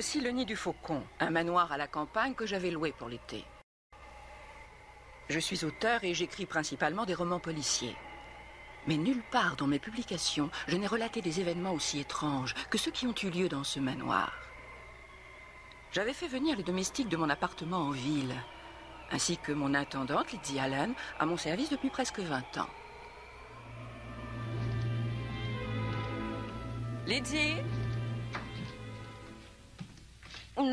Voici le Nid du Faucon, un manoir à la campagne que j'avais loué pour l'été. Je suis auteur et j'écris principalement des romans policiers. Mais nulle part dans mes publications, je n'ai relaté des événements aussi étranges que ceux qui ont eu lieu dans ce manoir. J'avais fait venir les domestiques de mon appartement en ville, ainsi que mon intendante, Lizzie Allen, à mon service depuis presque 20 ans. Lizzie?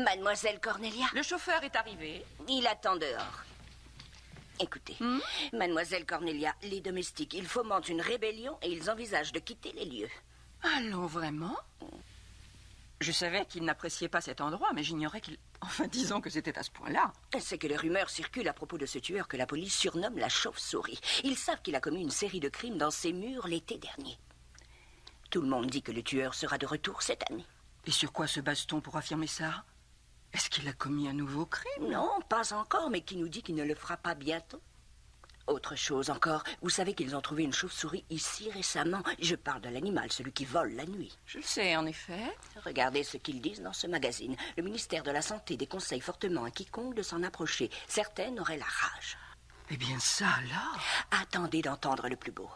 Mademoiselle Cornelia? Le chauffeur est arrivé. Il attend dehors. Écoutez, Mademoiselle Cornelia, les domestiques, ils fomentent une rébellion et ils envisagent de quitter les lieux. Allons, vraiment? Je savais qu'il n'appréciait pas cet endroit, mais j'ignorais qu'il... Enfin, disons que c'était à ce point-là. C'est que les rumeurs circulent à propos de ce tueur que la police surnomme la chauve-souris. Ils savent qu'il a commis une série de crimes dans ces murs l'été dernier. Tout le monde dit que le tueur sera de retour cette année. Et sur quoi se base-t-on pour affirmer ça? Est-ce qu'il a commis un nouveau crime? Non, pas encore, mais qui nous dit qu'il ne le fera pas bientôt. Autre chose encore, vous savez qu'ils ont trouvé une chauve-souris ici récemment. Je parle de l'animal, celui qui vole la nuit. Je le sais, en effet. Regardez ce qu'ils disent dans ce magazine. Le ministère de la Santé déconseille fortement à quiconque de s'en approcher. Certaines auraient la rage. Eh bien ça, alors... Attendez d'entendre le plus beau.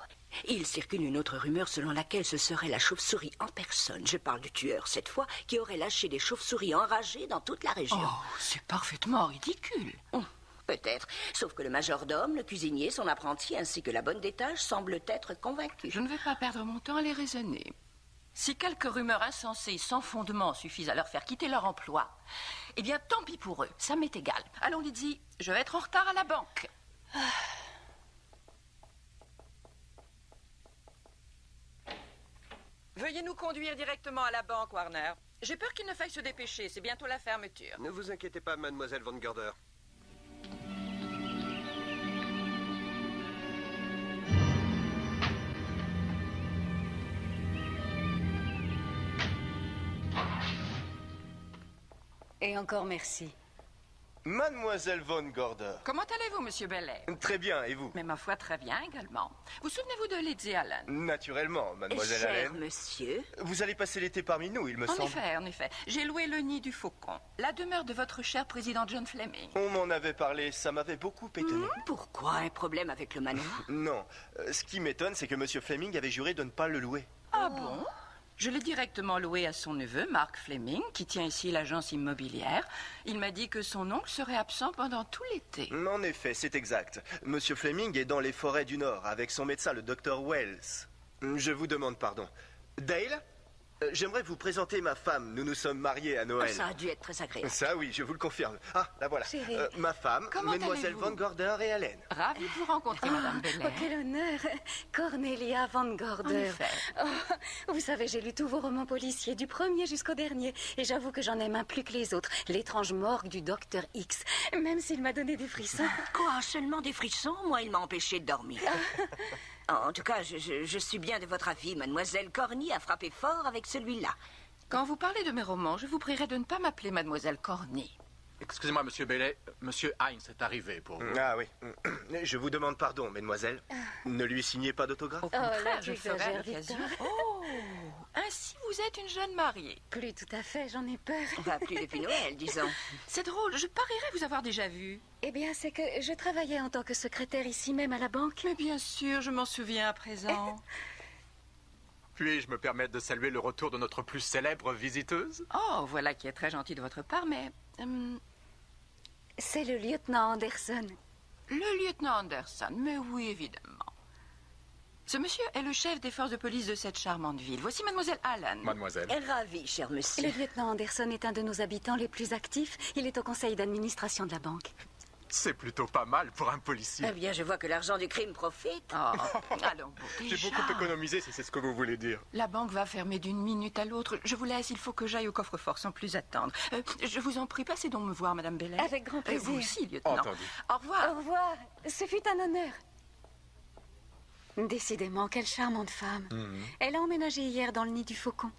Il circule une autre rumeur selon laquelle ce serait la chauve-souris en personne. Je parle du tueur, cette fois, qui aurait lâché des chauves-souris enragées dans toute la région. Oh, c'est parfaitement ridicule. Peut-être. Sauf que le majordome, le cuisinier, son apprenti, ainsi que la bonne d'étage semblent être convaincus. Je ne vais pas perdre mon temps à les raisonner. Si quelques rumeurs insensées sans fondement suffisent à leur faire quitter leur emploi, eh bien, tant pis pour eux. Ça m'est égal. Allons, Lydie, je vais être en retard à la banque. Veuillez nous conduire directement à la banque, Warner. J'ai peur qu'il ne faille se dépêcher. C'est bientôt la fermeture. Ne vous inquiétez pas, mademoiselle Von Gorder. Et encore merci. Mademoiselle Von Gorder. Comment allez-vous, Monsieur Bellet? Très bien, et vous? Mais ma foi, très bien également. Vous souvenez-vous de Lizzie Allen? Naturellement, mademoiselle Cher Allen. monsieur. Vous allez passer l'été parmi nous, il me semble. En effet. J'ai loué le Nid du Faucon, la demeure de votre cher président John Fleming. On m'en avait parlé, ça m'avait beaucoup étonné. Pourquoi un problème avec le manoir? Non, ce qui m'étonne, c'est que monsieur Fleming avait juré de ne pas le louer. Ah bon? Je l'ai directement loué à son neveu, Mark Fleming, qui tient ici l'agence immobilière. Il m'a dit que son oncle serait absent pendant tout l'été. En effet, c'est exact. Monsieur Fleming est dans les forêts du Nord avec son médecin, le docteur Wells. Je vous demande pardon. Dale, j'aimerais vous présenter ma femme. Nous nous sommes mariés à Noël. Ça a dû être très agréable. Ça, oui, je vous le confirme. Ah, la voilà. Chérie. Ma femme, Comment mademoiselle allez-vous? Von Gorder et Allen. Ravie de vous rencontrer, Madame Bellet. Oh, quel honneur! Cornelia Van Gorder. En effet. Oh, vous savez, j'ai lu tous vos romans policiers, du premier jusqu'au dernier. Et j'avoue que j'en aime un plus que les autres. L'étrange morgue du docteur X. Même s'il m'a donné des frissons. Quoi, seulement des frissons? Moi, il m'a empêché de dormir. En tout cas, je suis bien de votre avis. Mademoiselle Corny a frappé fort avec celui-là. Quand vous parlez de mes romans, je vous prierai de ne pas m'appeler Mademoiselle Corny. Excusez-moi, monsieur Bellet. Monsieur Heinz est arrivé pour vous. Ah oui. Je vous demande pardon, mademoiselle. Ne lui signez pas d'autographe? Au contraire, là, je tu ferai à exagères, l'occasion. Victor. Oh, ainsi vous êtes une jeune mariée. Plus tout à fait, j'en ai peur. Enfin, plus depuis Noël, disons. C'est drôle, je parierais vous avoir déjà vu. Eh bien, c'est que je travaillais en tant que secrétaire ici même à la banque. Mais bien sûr, je m'en souviens à présent. Puis-je me permettre de saluer le retour de notre plus célèbre visiteuse? Oh, voilà qui est très gentil de votre part, mais... C'est le lieutenant Anderson. le lieutenant Anderson, mais oui, évidemment. Ce monsieur est le chef des forces de police de cette charmante ville. Voici mademoiselle Allen. Mademoiselle. Ravi, cher monsieur. Le lieutenant Anderson est un de nos habitants les plus actifs. Il est au conseil d'administration de la banque. C'est plutôt pas mal pour un policier. Eh bien, je vois que l'argent du crime profite. Oh, allons, bon, J'ai déjà. beaucoup économisé, si c'est ce que vous voulez dire. La banque va fermer d'une minute à l'autre. Je vous laisse, il faut que j'aille au coffre-fort sans plus attendre. Je vous en prie, passez donc me voir, madame Bellet. Avec grand plaisir. Vous aussi, lieutenant. Entendu. Au revoir. Au revoir. Ce fut un honneur. Décidément, quelle charmante femme. Elle a emménagé hier dans le Nid du Faucon.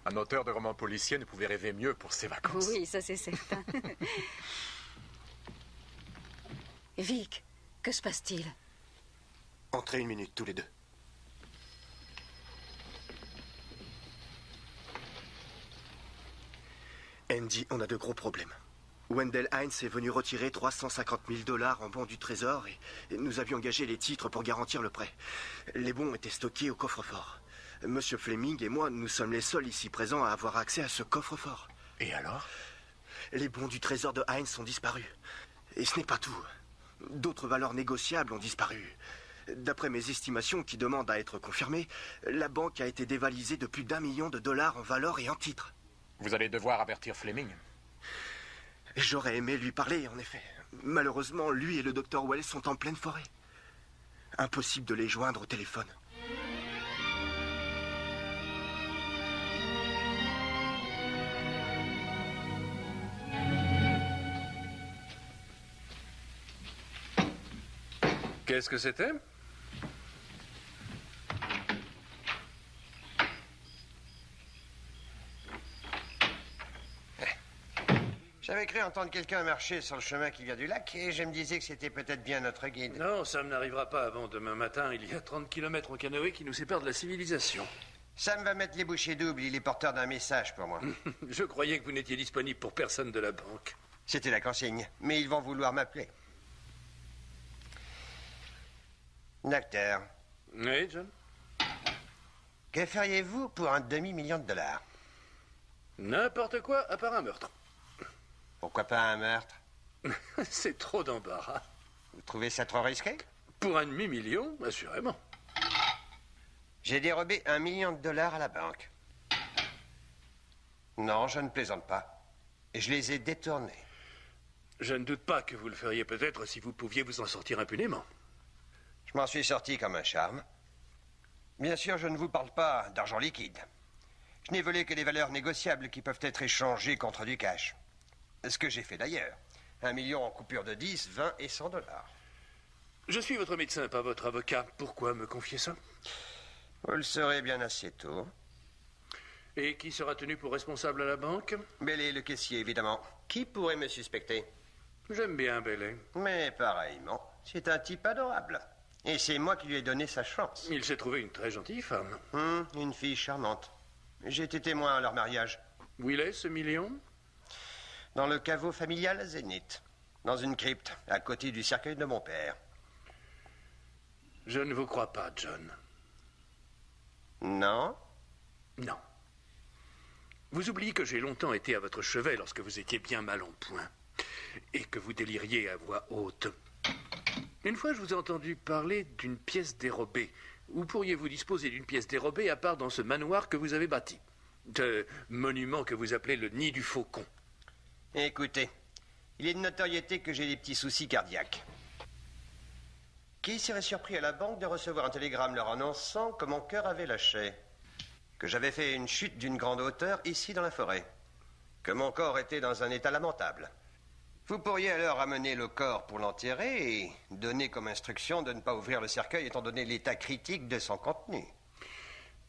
Un auteur de romans policiers ne pouvait rêver mieux pour ses vacances. Oui, ça c'est certain. Vic, que se passe-t-il? Entrez une minute, tous les deux. Andy, on a de gros problèmes. Wendell Hines est venu retirer 350 000 $ en bons du trésor et nous avions engagé les titres pour garantir le prêt. Les bons étaient stockés au coffre-fort. Monsieur Fleming et moi, nous sommes les seuls ici présents à avoir accès à ce coffre-fort. Et alors? Les bons du trésor de Hines sont disparus. Et ce n'est pas tout. D'autres valeurs négociables ont disparu. D'après mes estimations qui demandent à être confirmées, la banque a été dévalisée de plus d'1 million de $ en valeur et en titres. Vous allez devoir avertir Fleming. J'aurais aimé lui parler, en effet. Malheureusement, lui et le docteur Wells sont en pleine forêt. Impossible de les joindre au téléphone. Qu'est-ce que c'était? J'avais cru entendre quelqu'un marcher sur le chemin qui vient du lac et je me disais que c'était peut-être bien notre guide. Non, Sam n'arrivera pas avant demain matin. Il y a 30 km en canoë qui nous séparent de la civilisation. Sam va mettre les bouchées doubles, il est porteur d'un message pour moi. Je croyais que vous n'étiez disponible pour personne de la banque. C'était la consigne, mais ils vont vouloir m'appeler. Docteur. Oui, John? Que feriez-vous pour un demi-million de $? N'importe quoi, à part un meurtre. Pourquoi pas un meurtre? C'est trop d'embarras. Vous trouvez ça trop risqué? Pour un demi-million, assurément. J'ai dérobé $1 million à la banque. Non, je ne plaisante pas. Je les ai détournés. Je ne doute pas que vous le feriez peut-être si vous pouviez vous en sortir impunément. Je m'en suis sorti comme un charme. Bien sûr, je ne vous parle pas d'argent liquide. Je n'ai volé que des valeurs négociables qui peuvent être échangées contre du cash. Ce que j'ai fait d'ailleurs. 1 million en coupure de 10, 20 et 100 $. Je suis votre médecin, pas votre avocat. Pourquoi me confier ça? Vous le saurez bien assez tôt. Et qui sera tenu pour responsable à la banque? Bailey, le caissier, évidemment. Qui pourrait me suspecter? J'aime bien Bailey. Mais pareillement, c'est un type adorable. Et c'est moi qui lui ai donné sa chance. Il s'est trouvé une très gentille femme. Une fille charmante. J'ai été témoin à leur mariage. Où il est, ce million? Dans le caveau familial à Zénith. Dans une crypte, à côté du cercueil de mon père. Je ne vous crois pas, John. Non? Non. Vous oubliez que j'ai longtemps été à votre chevet lorsque vous étiez bien mal en point. Et que vous déliriez à voix haute. Une fois, je vous ai entendu parler d'une pièce dérobée. Où pourriez-vous disposer d'une pièce dérobée à part dans ce manoir que vous avez bâti? Ce monument que vous appelez le Nid du Faucon. Écoutez, il est de notoriété que j'ai des petits soucis cardiaques. Qui serait surpris à la banque de recevoir un télégramme leur annonçant que mon cœur avait lâché? Que j'avais fait une chute d'une grande hauteur ici dans la forêt? Que mon corps était dans un état lamentable? Vous pourriez alors amener le corps pour l'enterrer et donner comme instruction de ne pas ouvrir le cercueil étant donné l'état critique de son contenu.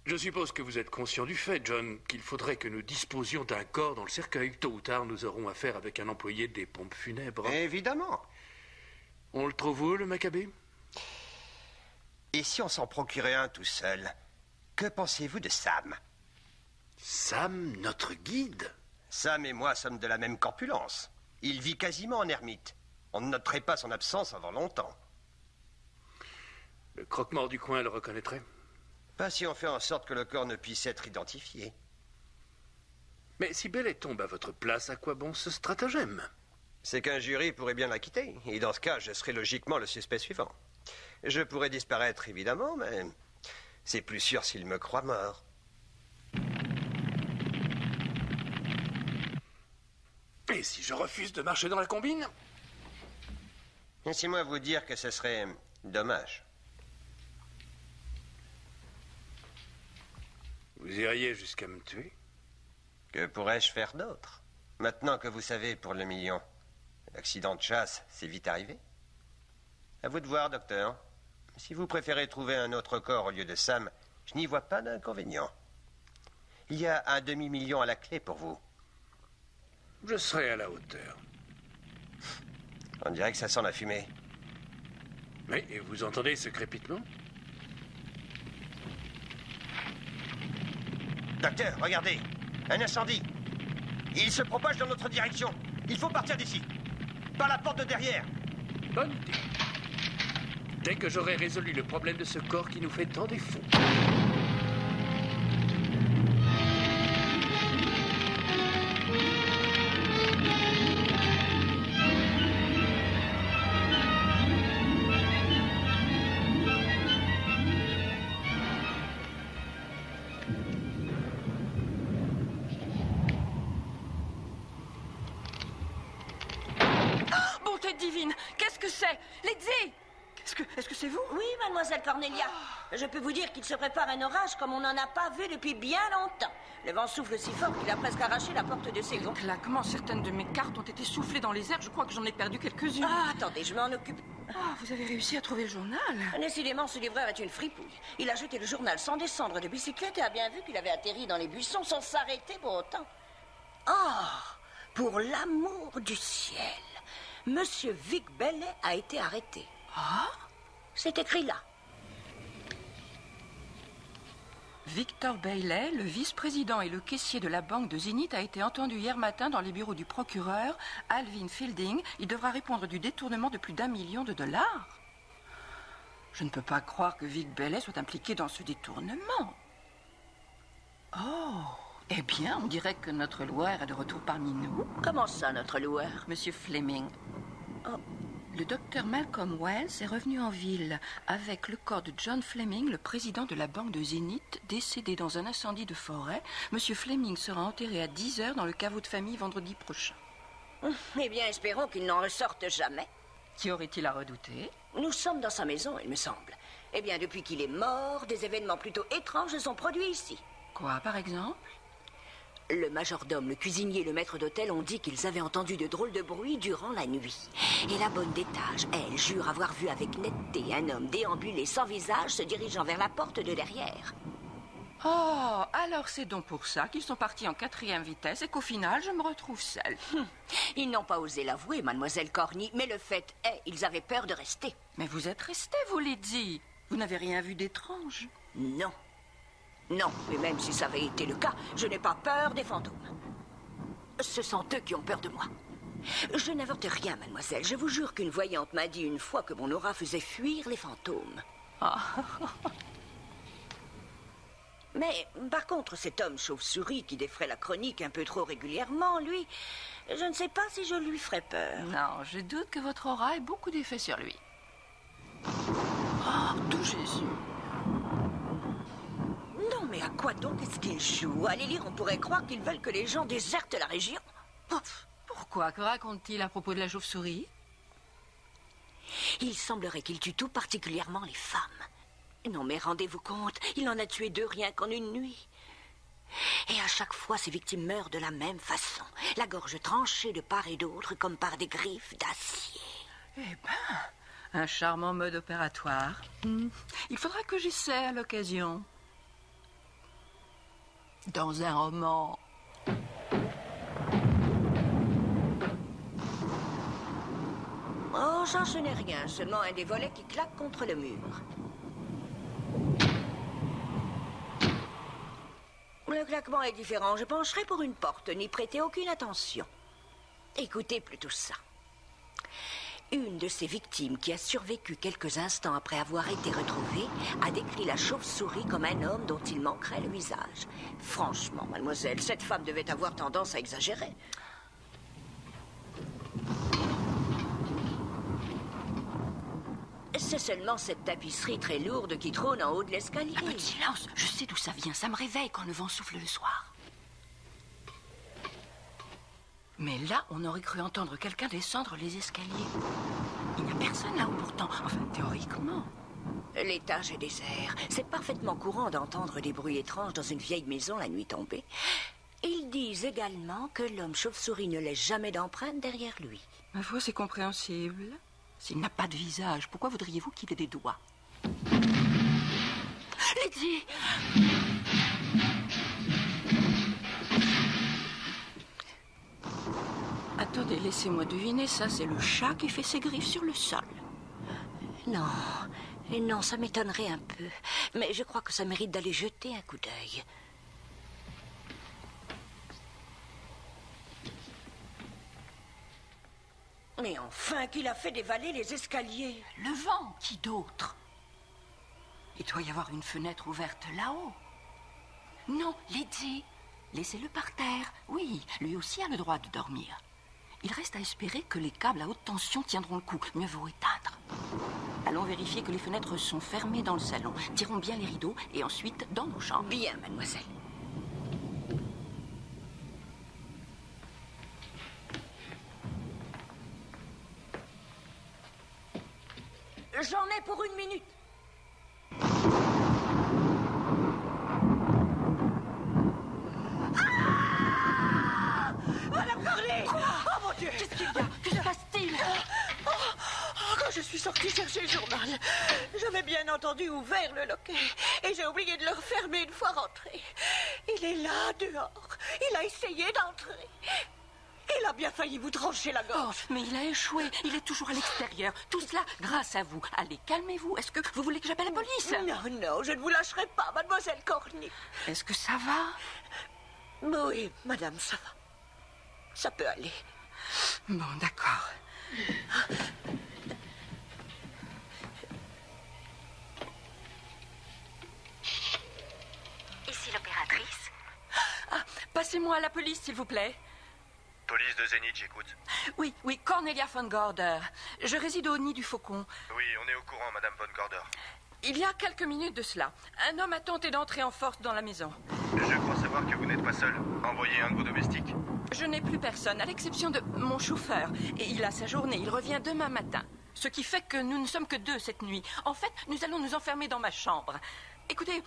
Je suppose que vous êtes conscient du fait, John, qu'il faudrait que nous disposions d'un corps dans le cercueil. Tôt ou tard, nous aurons affaire avec un employé des pompes funèbres. Évidemment. On le trouve où, le Maccabée? Et si on s'en procurait un tout seul? Que pensez-vous de Sam? Sam, notre guide? Sam et moi sommes de la même corpulence. Il vit quasiment en ermite. On ne noterait pas son absence avant longtemps. Le croque-mort du coin le reconnaîtrait? Pas si on fait en sorte que le corps ne puisse être identifié. Mais si Bailey tombe à votre place, à quoi bon ce stratagème? C'est qu'un jury pourrait bien l'acquitter. Et dans ce cas, je serais logiquement le suspect suivant. Je pourrais disparaître, évidemment, mais c'est plus sûr s'il me croit mort. Et si je refuse de marcher dans la combine? Laissez-moi vous dire que ce serait dommage. Vous iriez jusqu'à me tuer? Que pourrais-je faire d'autre? Maintenant que vous savez pour le million, l'accident de chasse, c'est vite arrivé. À vous de voir, docteur. Si vous préférez trouver un autre corps au lieu de Sam, je n'y vois pas d'inconvénient. Il y a un demi-million à la clé pour vous. Je serai à la hauteur. On dirait que ça sent la fumée. Mais vous entendez ce crépitement? Docteur, regardez! Un incendie! Il se propage dans notre direction. Il faut partir d'ici. Par la porte de derrière. Bonne idée. Dès que j'aurai résolu le problème de ce corps qui nous fait tant défaut. Bonté divine, qu'est-ce que c'est? Lydie! Est-ce que c'est vous? Oui, mademoiselle Cornelia. Je peux vous dire qu'il se prépare un orage comme on n'en a pas vu depuis bien longtemps. Le vent souffle si fort qu'il a presque arraché la porte de ses gonds. Claquement, certaines de mes cartes ont été soufflées dans les airs. Je crois que j'en ai perdu quelques-unes. Ah, attendez, je m'en occupe. Ah, vous avez réussi à trouver le journal? Décidément, ce livreur est une fripouille. Il a jeté le journal sans descendre de bicyclette et a bien vu qu'il avait atterri dans les buissons sans s'arrêter pour autant. Ah, pour l'amour du ciel. Monsieur Vic Bellet a été arrêté. Ah? C'est écrit là. Victor Bailey, le vice-président et le caissier de la banque de Zénith, a été entendu hier matin dans les bureaux du procureur, Alvin Fielding. Il devra répondre du détournement de plus d'1 million de dollars. Je ne peux pas croire que Vic Bailey soit impliqué dans ce détournement. Oh, eh bien, on dirait que notre loueur est de retour parmi nous. Comment ça, notre loueur? Monsieur Fleming. Oh. Le docteur Malcolm Wells est revenu en ville avec le corps de John Fleming, le président de la banque de Zénith, décédé dans un incendie de forêt. Monsieur Fleming sera enterré à 10h dans le caveau de famille vendredi prochain. Eh bien, espérons qu'il n'en ressorte jamais. Qui aurait-il à redouter? Nous sommes dans sa maison, il me semble. Eh bien, depuis qu'il est mort, des événements plutôt étranges se sont produits ici. Quoi, par exemple? Le majordome, le cuisinier et le maître d'hôtel ont dit qu'ils avaient entendu de drôles de bruits durant la nuit. Et la bonne d'étage, elle, jure avoir vu avec netteté un homme déambuler sans visage se dirigeant vers la porte de derrière. Oh, alors c'est donc pour ça qu'ils sont partis en 4e vitesse et qu'au final, je me retrouve seule. Ils n'ont pas osé l'avouer, mademoiselle Corny, mais le fait est, ils avaient peur de rester. Mais vous êtes restée, vous l'avez dit. Vous n'avez rien vu d'étrange? Non. Non, mais même si ça avait été le cas, je n'ai pas peur des fantômes. Ce sont eux qui ont peur de moi. Je n'invente rien, mademoiselle. Je vous jure qu'une voyante m'a dit une fois que mon aura faisait fuir les fantômes. Ah. Mais, par contre, cet homme chauve-souris qui défraie la chronique un peu trop régulièrement, lui, je ne sais pas si je lui ferais peur. Non, je doute que votre aura ait beaucoup d'effet sur lui. Oh, tout Jésus! Non, mais à quoi donc est-ce qu'ils jouent? À les lire, on pourrait croire qu'ils veulent que les gens désertent la région. Pourquoi? Que raconte-t-il à propos de la chauve-souris? Il semblerait qu'il tue tout particulièrement les femmes. Non, mais rendez-vous compte, il en a tué 2 rien qu'en une nuit. Et à chaque fois, ses victimes meurent de la même façon. La gorge tranchée de part et d'autre, comme par des griffes d'acier. Eh ben, un charmant mode opératoire. Il faudra que j'essaie à l'occasion. Dans un roman. Oh, ça, ce n'est rien. Seulement un des volets qui claque contre le mur. Le claquement est différent. Je pencherai pour une porte. N'y prêtez aucune attention. Écoutez plutôt ça. Une de ces victimes qui a survécu quelques instants après avoir été retrouvée a décrit la chauve-souris comme un homme dont il manquerait le visage. Franchement, mademoiselle, cette femme devait avoir tendance à exagérer. C'est seulement cette tapisserie très lourde qui trône en haut de l'escalier. Un peu de silence, je sais d'où ça vient. Ça me réveille quand le vent souffle le soir. Mais là, on aurait cru entendre quelqu'un descendre les escaliers. Il n'y a personne là-haut pourtant, enfin théoriquement. L'étage est désert. C'est parfaitement courant d'entendre des bruits étranges dans une vieille maison la nuit tombée. Ils disent également que l'homme chauve-souris ne laisse jamais d'empreinte derrière lui. Ma foi, c'est compréhensible. S'il n'a pas de visage, pourquoi voudriez-vous qu'il ait des doigts? Lydie! Attendez, laissez-moi deviner, ça c'est le chat qui fait ses griffes sur le sol. Non, et non, ça m'étonnerait un peu. Mais je crois que ça mérite d'aller jeter un coup d'œil. Mais enfin, qu'il a fait dévaler les escaliers. Le vent, qui d'autre? Il doit y avoir une fenêtre ouverte là-haut. Non, Lydie, laissez-le par terre. Oui, lui aussi a le droit de dormir. Il reste à espérer que les câbles à haute tension tiendront le coup. Mieux vaut éteindre. Allons vérifier que les fenêtres sont fermées dans le salon. Tirons bien les rideaux et ensuite dans nos chambres. Bien, mademoiselle. J'en ai pour 1 minute. Ah, Madame Corley! Quoi? Oh mon Dieu! Qu'est-ce qu'il y a? Que se passe-t-il? Quand je suis sortie chercher le journal, j'avais bien entendu ouvert le loquet et j'ai oublié de le refermer une fois rentré. Il est là, dehors. Il a essayé d'entrer. Il a bien failli vous trancher la gorge. Oh, mais il a échoué. Il est toujours à l'extérieur. Tout cela grâce à vous. Allez, calmez-vous. Est-ce que vous voulez que j'appelle la police? Non, non, je ne vous lâcherai pas, mademoiselle Corny. Est-ce que ça va? Oui, madame, ça va. Ça peut aller. Bon, d'accord. Ici l'opératrice. Ah, passez-moi à la police, s'il vous plaît. Police de Zénith, j'écoute. Oui, oui, Cornelia von Gorder. Je réside au Nid du Faucon. Oui, on est au courant, Madame von Gorder. Il y a quelques minutes de cela, un homme a tenté d'entrer en force dans la maison. Je crois savoir que vous n'êtes pas seul. Envoyez un de vos domestiques. Je n'ai plus personne, à l'exception de mon chauffeur. Et il a sa journée, il revient demain matin. Ce qui fait que nous ne sommes que 2 cette nuit. En fait, nous allons nous enfermer dans ma chambre. Écoutez,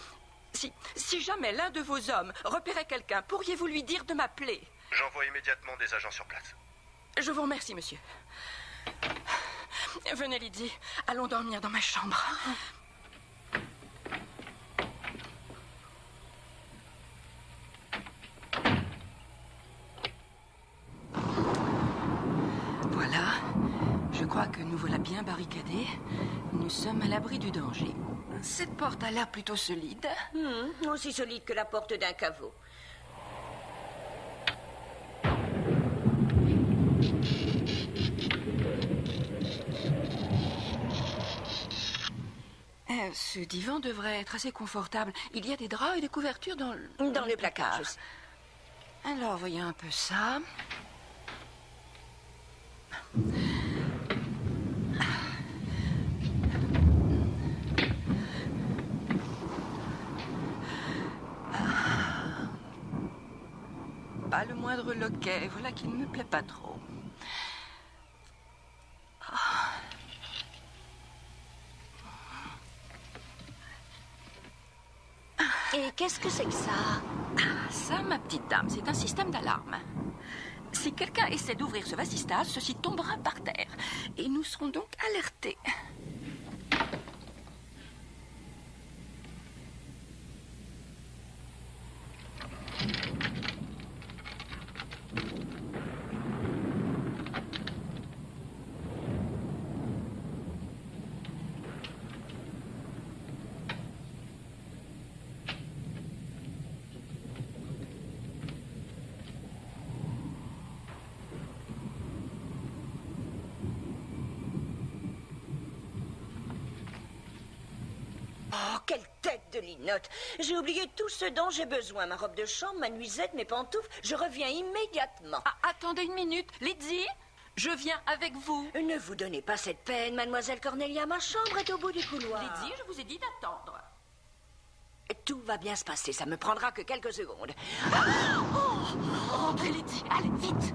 si jamais l'un de vos hommes repérait quelqu'un, pourriez-vous lui dire de m'appeler? J'envoie immédiatement des agents sur place. Je vous remercie, monsieur. Venez, Lydie, allons dormir dans ma chambre. Voilà, je crois que nous voilà bien barricadés. Nous sommes à l'abri du danger. Cette porte a l'air plutôt solide. Aussi solide que la porte d'un caveau. Ce divan devrait être assez confortable. Il y a des draps et des couvertures dans le placard. Alors, voyons un peu ça. Pas le moindre loquet. Voilà qui ne me plaît pas trop. Et qu'est-ce que c'est que ça? Ça, ma petite dame, c'est un système d'alarme. Si quelqu'un essaie d'ouvrir ce vasistas, ceci tombera par terre. Et nous serons donc alertés. Oh, quelle tête de linotte! J'ai oublié tout ce dont j'ai besoin. Ma robe de chambre, ma nuisette, mes pantoufles. Je reviens immédiatement. Ah, attendez une minute. Lydie, je viens avec vous. Ne vous donnez pas cette peine, mademoiselle Cornelia. Ma chambre est au bout du couloir. Lydie, je vous ai dit d'attendre. Tout va bien se passer. Ça me prendra que quelques secondes. Rentrez, Lydie. Allez, vite.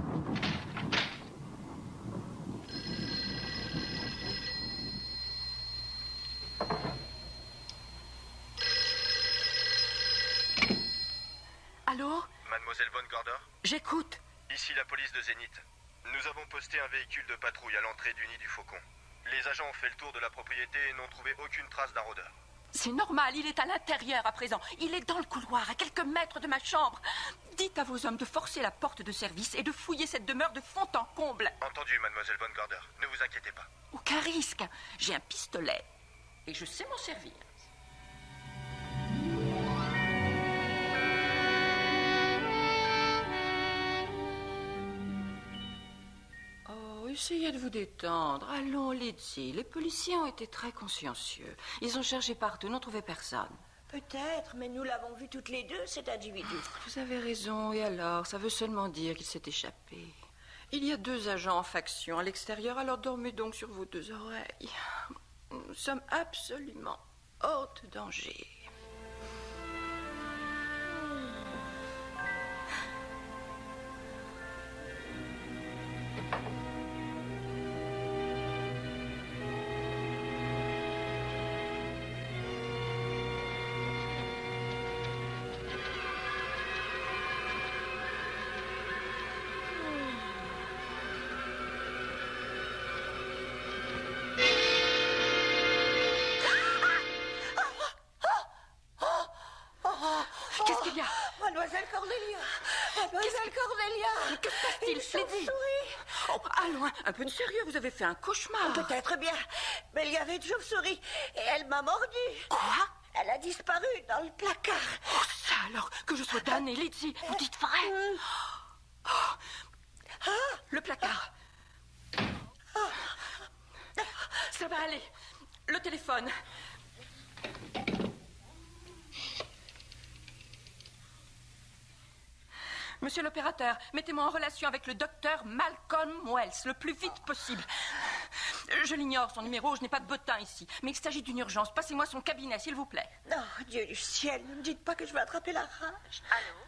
Allô? Mademoiselle von Gorder? J'écoute. Ici la police de Zénith. Nous avons posté un véhicule de patrouille à l'entrée du Nid du Faucon. Les agents ont fait le tour de la propriété et n'ont trouvé aucune trace d'un rôdeur. C'est normal, il est à l'intérieur à présent. Il est dans le couloir, à quelques mètres de ma chambre. Dites à vos hommes de forcer la porte de service et de fouiller cette demeure de fond en comble. Entendu, mademoiselle von Gorder. Ne vous inquiétez pas. Aucun risque. J'ai un pistolet. Et je sais m'en servir. Oh, essayez de vous détendre. Allons, Lizzie. Les policiers ont été très consciencieux. Ils ont cherché partout, n'ont trouvé personne. Peut-être, mais nous l'avons vu toutes les deux, cet individu. Vous avez raison, et alors? Ça veut seulement dire qu'il s'est échappé. Il y a 2 agents en faction à l'extérieur, alors dormez donc sur vos 2 oreilles. Nous sommes absolument hors de danger. Qu'est-ce qu'il y a? Mademoiselle Cordelia! Mademoiselle Cordelia! Que se passe-t-il, Lizzie? Oh, allons, un peu de sérieux, vous avez fait un cauchemar. Peut-être bien, mais il y avait une chauve-souris et elle m'a mordu. Quoi? Elle a disparu dans le placard. Oh, ça alors, que je sois damnée, Lizzie, vous dites vrai? Oh, le placard. Ça va aller. Le téléphone. Monsieur l'opérateur, mettez-moi en relation avec le docteur Malcolm Wells, le plus vite possible. Je l'ignore, son numéro, je n'ai pas de bottin ici. Mais il s'agit d'une urgence. Passez-moi son cabinet, s'il vous plaît. Oh, Dieu du ciel, ne me dites pas que je vais attraper la rage. Allô?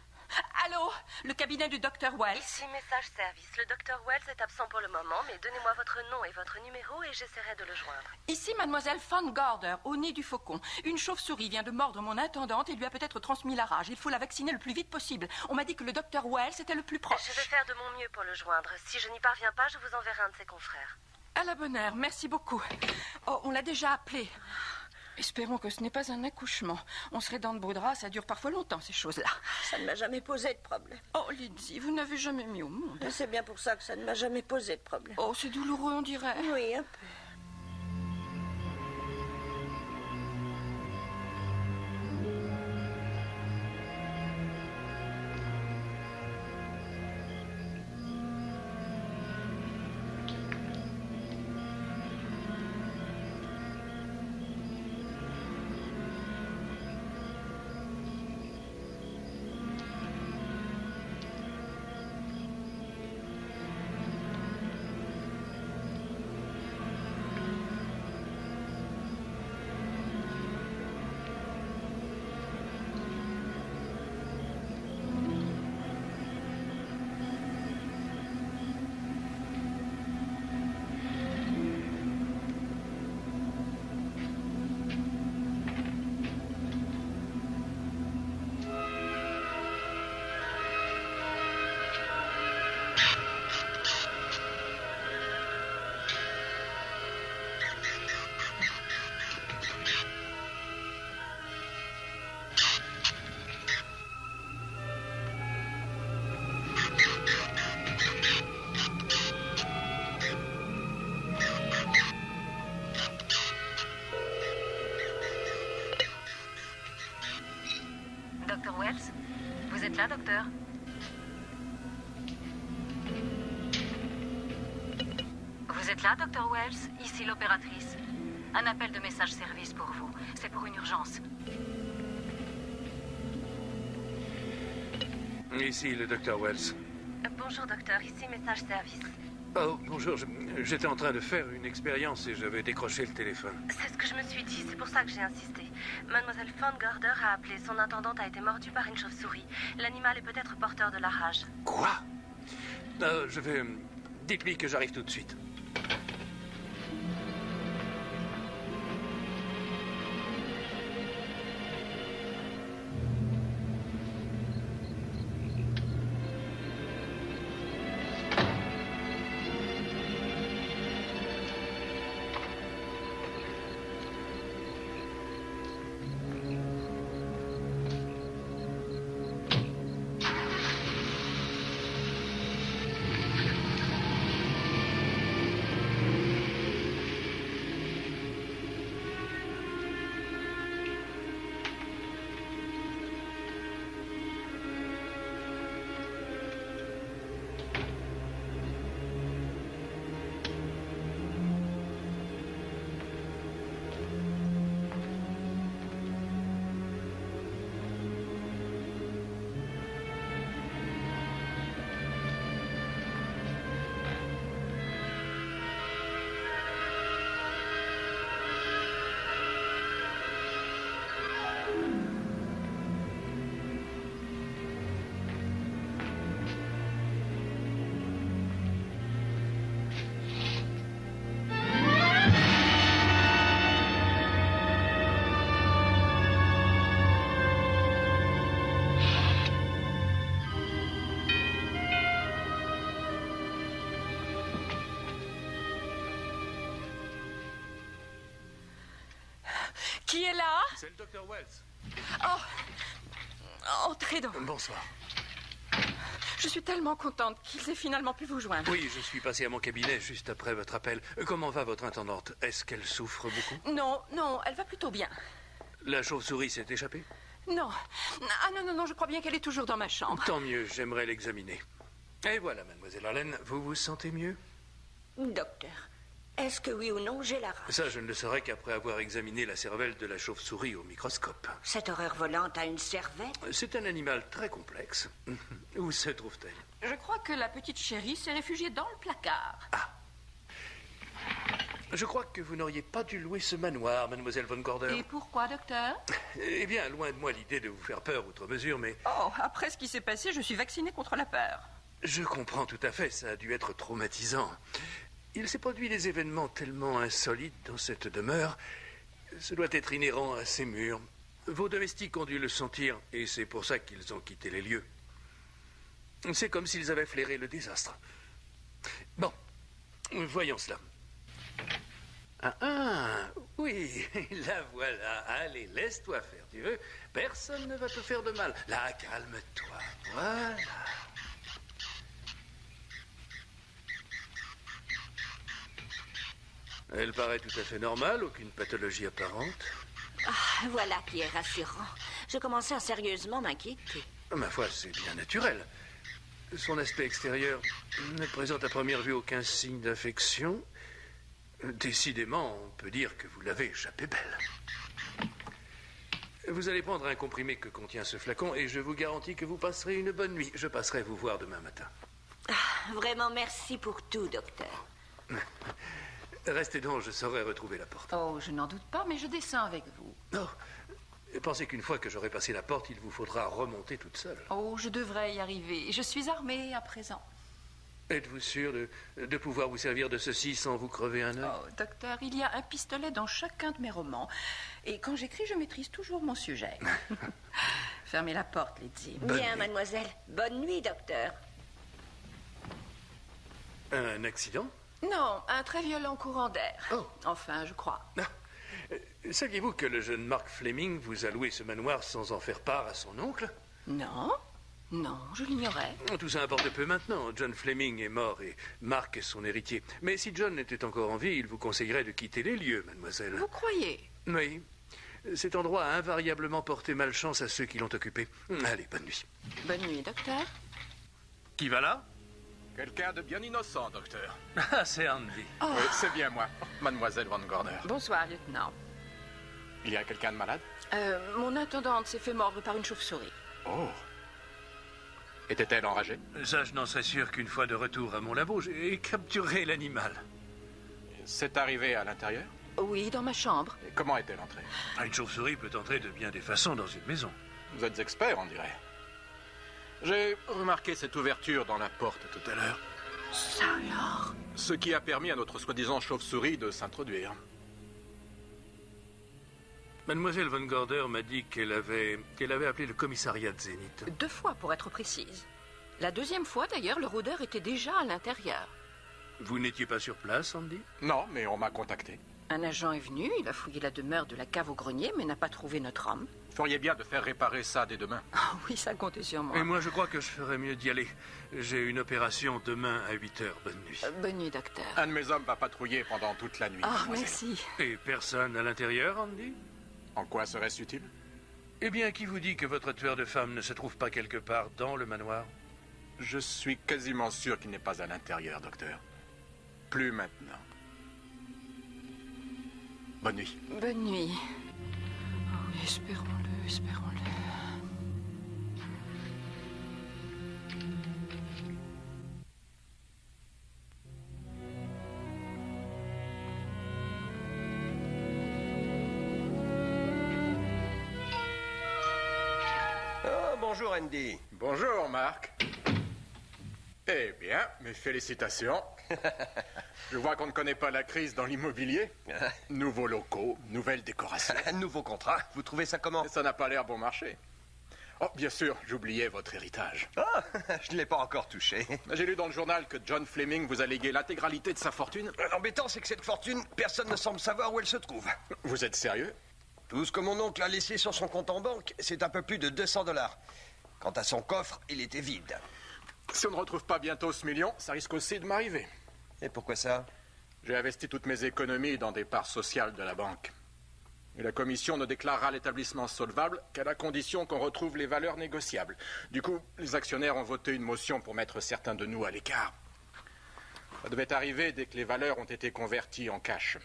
Allô? Le cabinet du docteur Wells? Ici, message service. Le docteur Wells est absent pour le moment, mais donnez-moi votre nom et votre numéro et j'essaierai de le joindre. Ici, mademoiselle Von Gorder, au nez du faucon. Une chauve-souris vient de mordre mon intendante et lui a peut-être transmis la rage. Il faut la vacciner le plus vite possible. On m'a dit que le docteur Wells était le plus proche. Je vais faire de mon mieux pour le joindre. Si je n'y parviens pas, je vous enverrai un de ses confrères. À la bonne heure, merci beaucoup. Oh, on l'a déjà appelé. Espérons que ce n'est pas un accouchement. On serait dans de beaux draps, ça dure parfois longtemps, ces choses-là. Ça ne m'a jamais posé de problème. Oh, Lizzie, vous n'avez jamais mis au monde. C'est bien pour ça que ça ne m'a jamais posé de problème. Oh, c'est douloureux, on dirait. Oui, un peu. Docteur Wells? Vous êtes là, docteur? Vous êtes là, docteur Wells? Ici l'opératrice. Un appel de message service pour vous. C'est pour une urgence. Ici le docteur Wells. Bonjour, docteur. Ici message service. Oh, bonjour. J'étais en train de faire une expérience et j'avais décroché le téléphone. C'est ce que je me suis dit. C'est pour ça que j'ai insisté. Mademoiselle Von Gorder a appelé. Son intendante a été mordue par une chauve-souris. L'animal est peut-être porteur de la rage. Quoi? Je vais... Dites-lui que j'arrive tout de suite. Qui est là? C'est le docteur Wells. Entrez donc. Bonsoir. Je suis tellement contente qu'ils aient finalement pu vous joindre. Oui, je suis passé à mon cabinet juste après votre appel. Comment va votre intendante? Est-ce qu'elle souffre beaucoup? Non, elle va plutôt bien. La chauve-souris s'est échappée? Non. Ah non, je crois bien qu'elle est toujours dans ma chambre. Tant mieux, j'aimerais l'examiner. Et voilà, mademoiselle Allen, vous vous sentez mieux? Docteur, est-ce que oui ou non j'ai la rage? Ça, je ne le saurais qu'après avoir examiné la cervelle de la chauve-souris au microscope. Cette horreur volante a une cervelle? C'est un animal très complexe. Où se trouve-t-elle? Je crois que la petite chérie s'est réfugiée dans le placard. Je crois que vous n'auriez pas dû louer ce manoir, mademoiselle Von Gorder. Et pourquoi, docteur? Eh bien, loin de moi l'idée de vous faire peur outre mesure, mais... Oh, après ce qui s'est passé, je suis vaccinée contre la peur. Je comprends tout à fait, ça a dû être traumatisant. Il s'est produit des événements tellement insolites dans cette demeure. Ce doit être inhérent à ces murs. Vos domestiques ont dû le sentir, et c'est pour ça qu'ils ont quitté les lieux. C'est comme s'ils avaient flairé le désastre. Bon, voyons cela. Oui, la voilà. Allez, laisse-toi faire, tu veux. Personne ne va te faire de mal. Là, calme-toi. Voilà. Elle paraît tout à fait normale, aucune pathologie apparente. Ah, voilà qui est rassurant. Je commençais à sérieusement m'inquiéter. Ma foi, c'est bien naturel. Son aspect extérieur ne présente à première vue aucun signe d'affection. Décidément, on peut dire que vous l'avez échappé belle. Vous allez prendre un comprimé que contient ce flacon et je vous garantis que vous passerez une bonne nuit. Je passerai vous voir demain matin. Vraiment, merci pour tout, docteur. Restez donc, je saurai retrouver la porte. Oh, je n'en doute pas, mais je descends avec vous. Non. Pensez qu'une fois que j'aurai passé la porte, il vous faudra remonter toute seule. Oh, je devrais y arriver. Je suis armée à présent. Êtes-vous sûr de pouvoir vous servir de ceci sans vous crever un œil? Oh, docteur, il y a un pistolet dans chacun de mes romans. Et quand j'écris, je maîtrise toujours mon sujet. Fermez la porte, Lizzie. Bien, mademoiselle. Bonne nuit, docteur. Un accident? Non, un très violent courant d'air. Oh. Enfin, je crois. Saviez-vous que le jeune Mark Fleming vous a loué ce manoir sans en faire part à son oncle? Non, je l'ignorais. Tout ça importe peu maintenant. John Fleming est mort et Mark est son héritier. Mais si John était encore en vie, il vous conseillerait de quitter les lieux, mademoiselle. Vous croyez? Oui. Cet endroit a invariablement porté malchance à ceux qui l'ont occupé. Allez, bonne nuit. Bonne nuit, docteur. Qui va là? Quelqu'un de bien innocent, docteur. Ah, c'est Andy. Oh. Oui, c'est bien moi, mademoiselle Von Gorder. Bonsoir, lieutenant. Il y a quelqu'un de malade? Mon intendante s'est fait mordre par une chauve-souris. Oh. Était-elle enragée? Ça, je n'en serais sûr qu'une fois de retour à mon labo, j'ai capturé l'animal. C'est arrivé à l'intérieur? Oui, dans ma chambre. Et comment est-elle entrée? Une chauve-souris peut entrer de bien des façons dans une maison. Vous êtes expert, on dirait. J'ai remarqué cette ouverture dans la porte tout à l'heure. Ça alors? Ce qui a permis à notre soi-disant chauve-souris de s'introduire. Mademoiselle Von Gorder m'a dit qu'elle avait appelé le commissariat de Zénith. 2 fois, pour être précise. La deuxième fois, d'ailleurs, le rôdeur était déjà à l'intérieur. Vous n'étiez pas sur place, Andy? Non, mais on m'a contacté. Un agent est venu, il a fouillé la demeure de la cave au grenier, mais n'a pas trouvé notre homme. Feriez bien de faire réparer ça dès demain. Ah oui, ça comptait sur moi. Et moi, je crois que je ferais mieux d'y aller. J'ai une opération demain à 8h. Bonne nuit. Bonne nuit, docteur. Un de mes hommes va patrouiller pendant toute la nuit. Ah, mademoiselle. merci. Et personne à l'intérieur, Andy? En quoi serait-ce utile? Eh bien, qui vous dit que votre tueur de femmes ne se trouve pas quelque part dans le manoir? Je suis quasiment sûr qu'il n'est pas à l'intérieur, docteur. Plus maintenant. Bonne nuit. Bonne nuit. Oh, oui, espérons-le, espérons-le. Oh, bonjour Andy. Bonjour, Marc. Eh bien, mes félicitations. Je vois qu'on ne connaît pas la crise dans l'immobilier. Nouveaux locaux, nouvelles décorations. Un nouveau contrat. Vous trouvez ça comment? Ça n'a pas l'air bon marché. Oh, bien sûr, j'oubliais votre héritage. Ah, je ne l'ai pas encore touché. J'ai lu dans le journal que John Fleming vous a légué l'intégralité de sa fortune. L'embêtant, c'est que cette fortune, personne ne semble savoir où elle se trouve. Vous êtes sérieux? Tout ce que mon oncle a laissé sur son compte en banque, c'est un peu plus de 200 $. Quant à son coffre, il était vide. Si on ne retrouve pas bientôt ce million, ça risque aussi de m'arriver. Et pourquoi ça? J'ai investi toutes mes économies dans des parts sociales de la banque. Et la commission ne déclarera l'établissement solvable qu'à la condition qu'on retrouve les valeurs négociables. Du coup, les actionnaires ont voté une motion pour mettre certains de nous à l'écart. Ça devait arriver dès que les valeurs ont été converties en cash.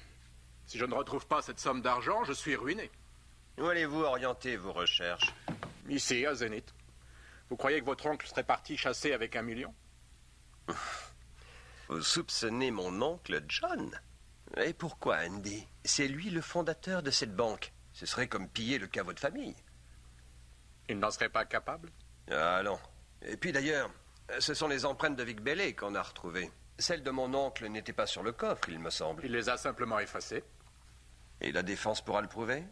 Si je ne retrouve pas cette somme d'argent, je suis ruiné. Où allez-vous orienter vos recherches? Ici, à Zénith. Vous croyez que votre oncle serait parti chasser avec 1 million? Vous soupçonnez mon oncle John? Et pourquoi, Andy? C'est lui le fondateur de cette banque. Ce serait comme piller le caveau de famille. Il n'en serait pas capable? Ah non. Et puis d'ailleurs, ce sont les empreintes de Vic Bailey qu'on a retrouvées. Celles de mon oncle n'étaient pas sur le coffre, il me semble. Il les a simplement effacées. Et la défense pourra le prouver?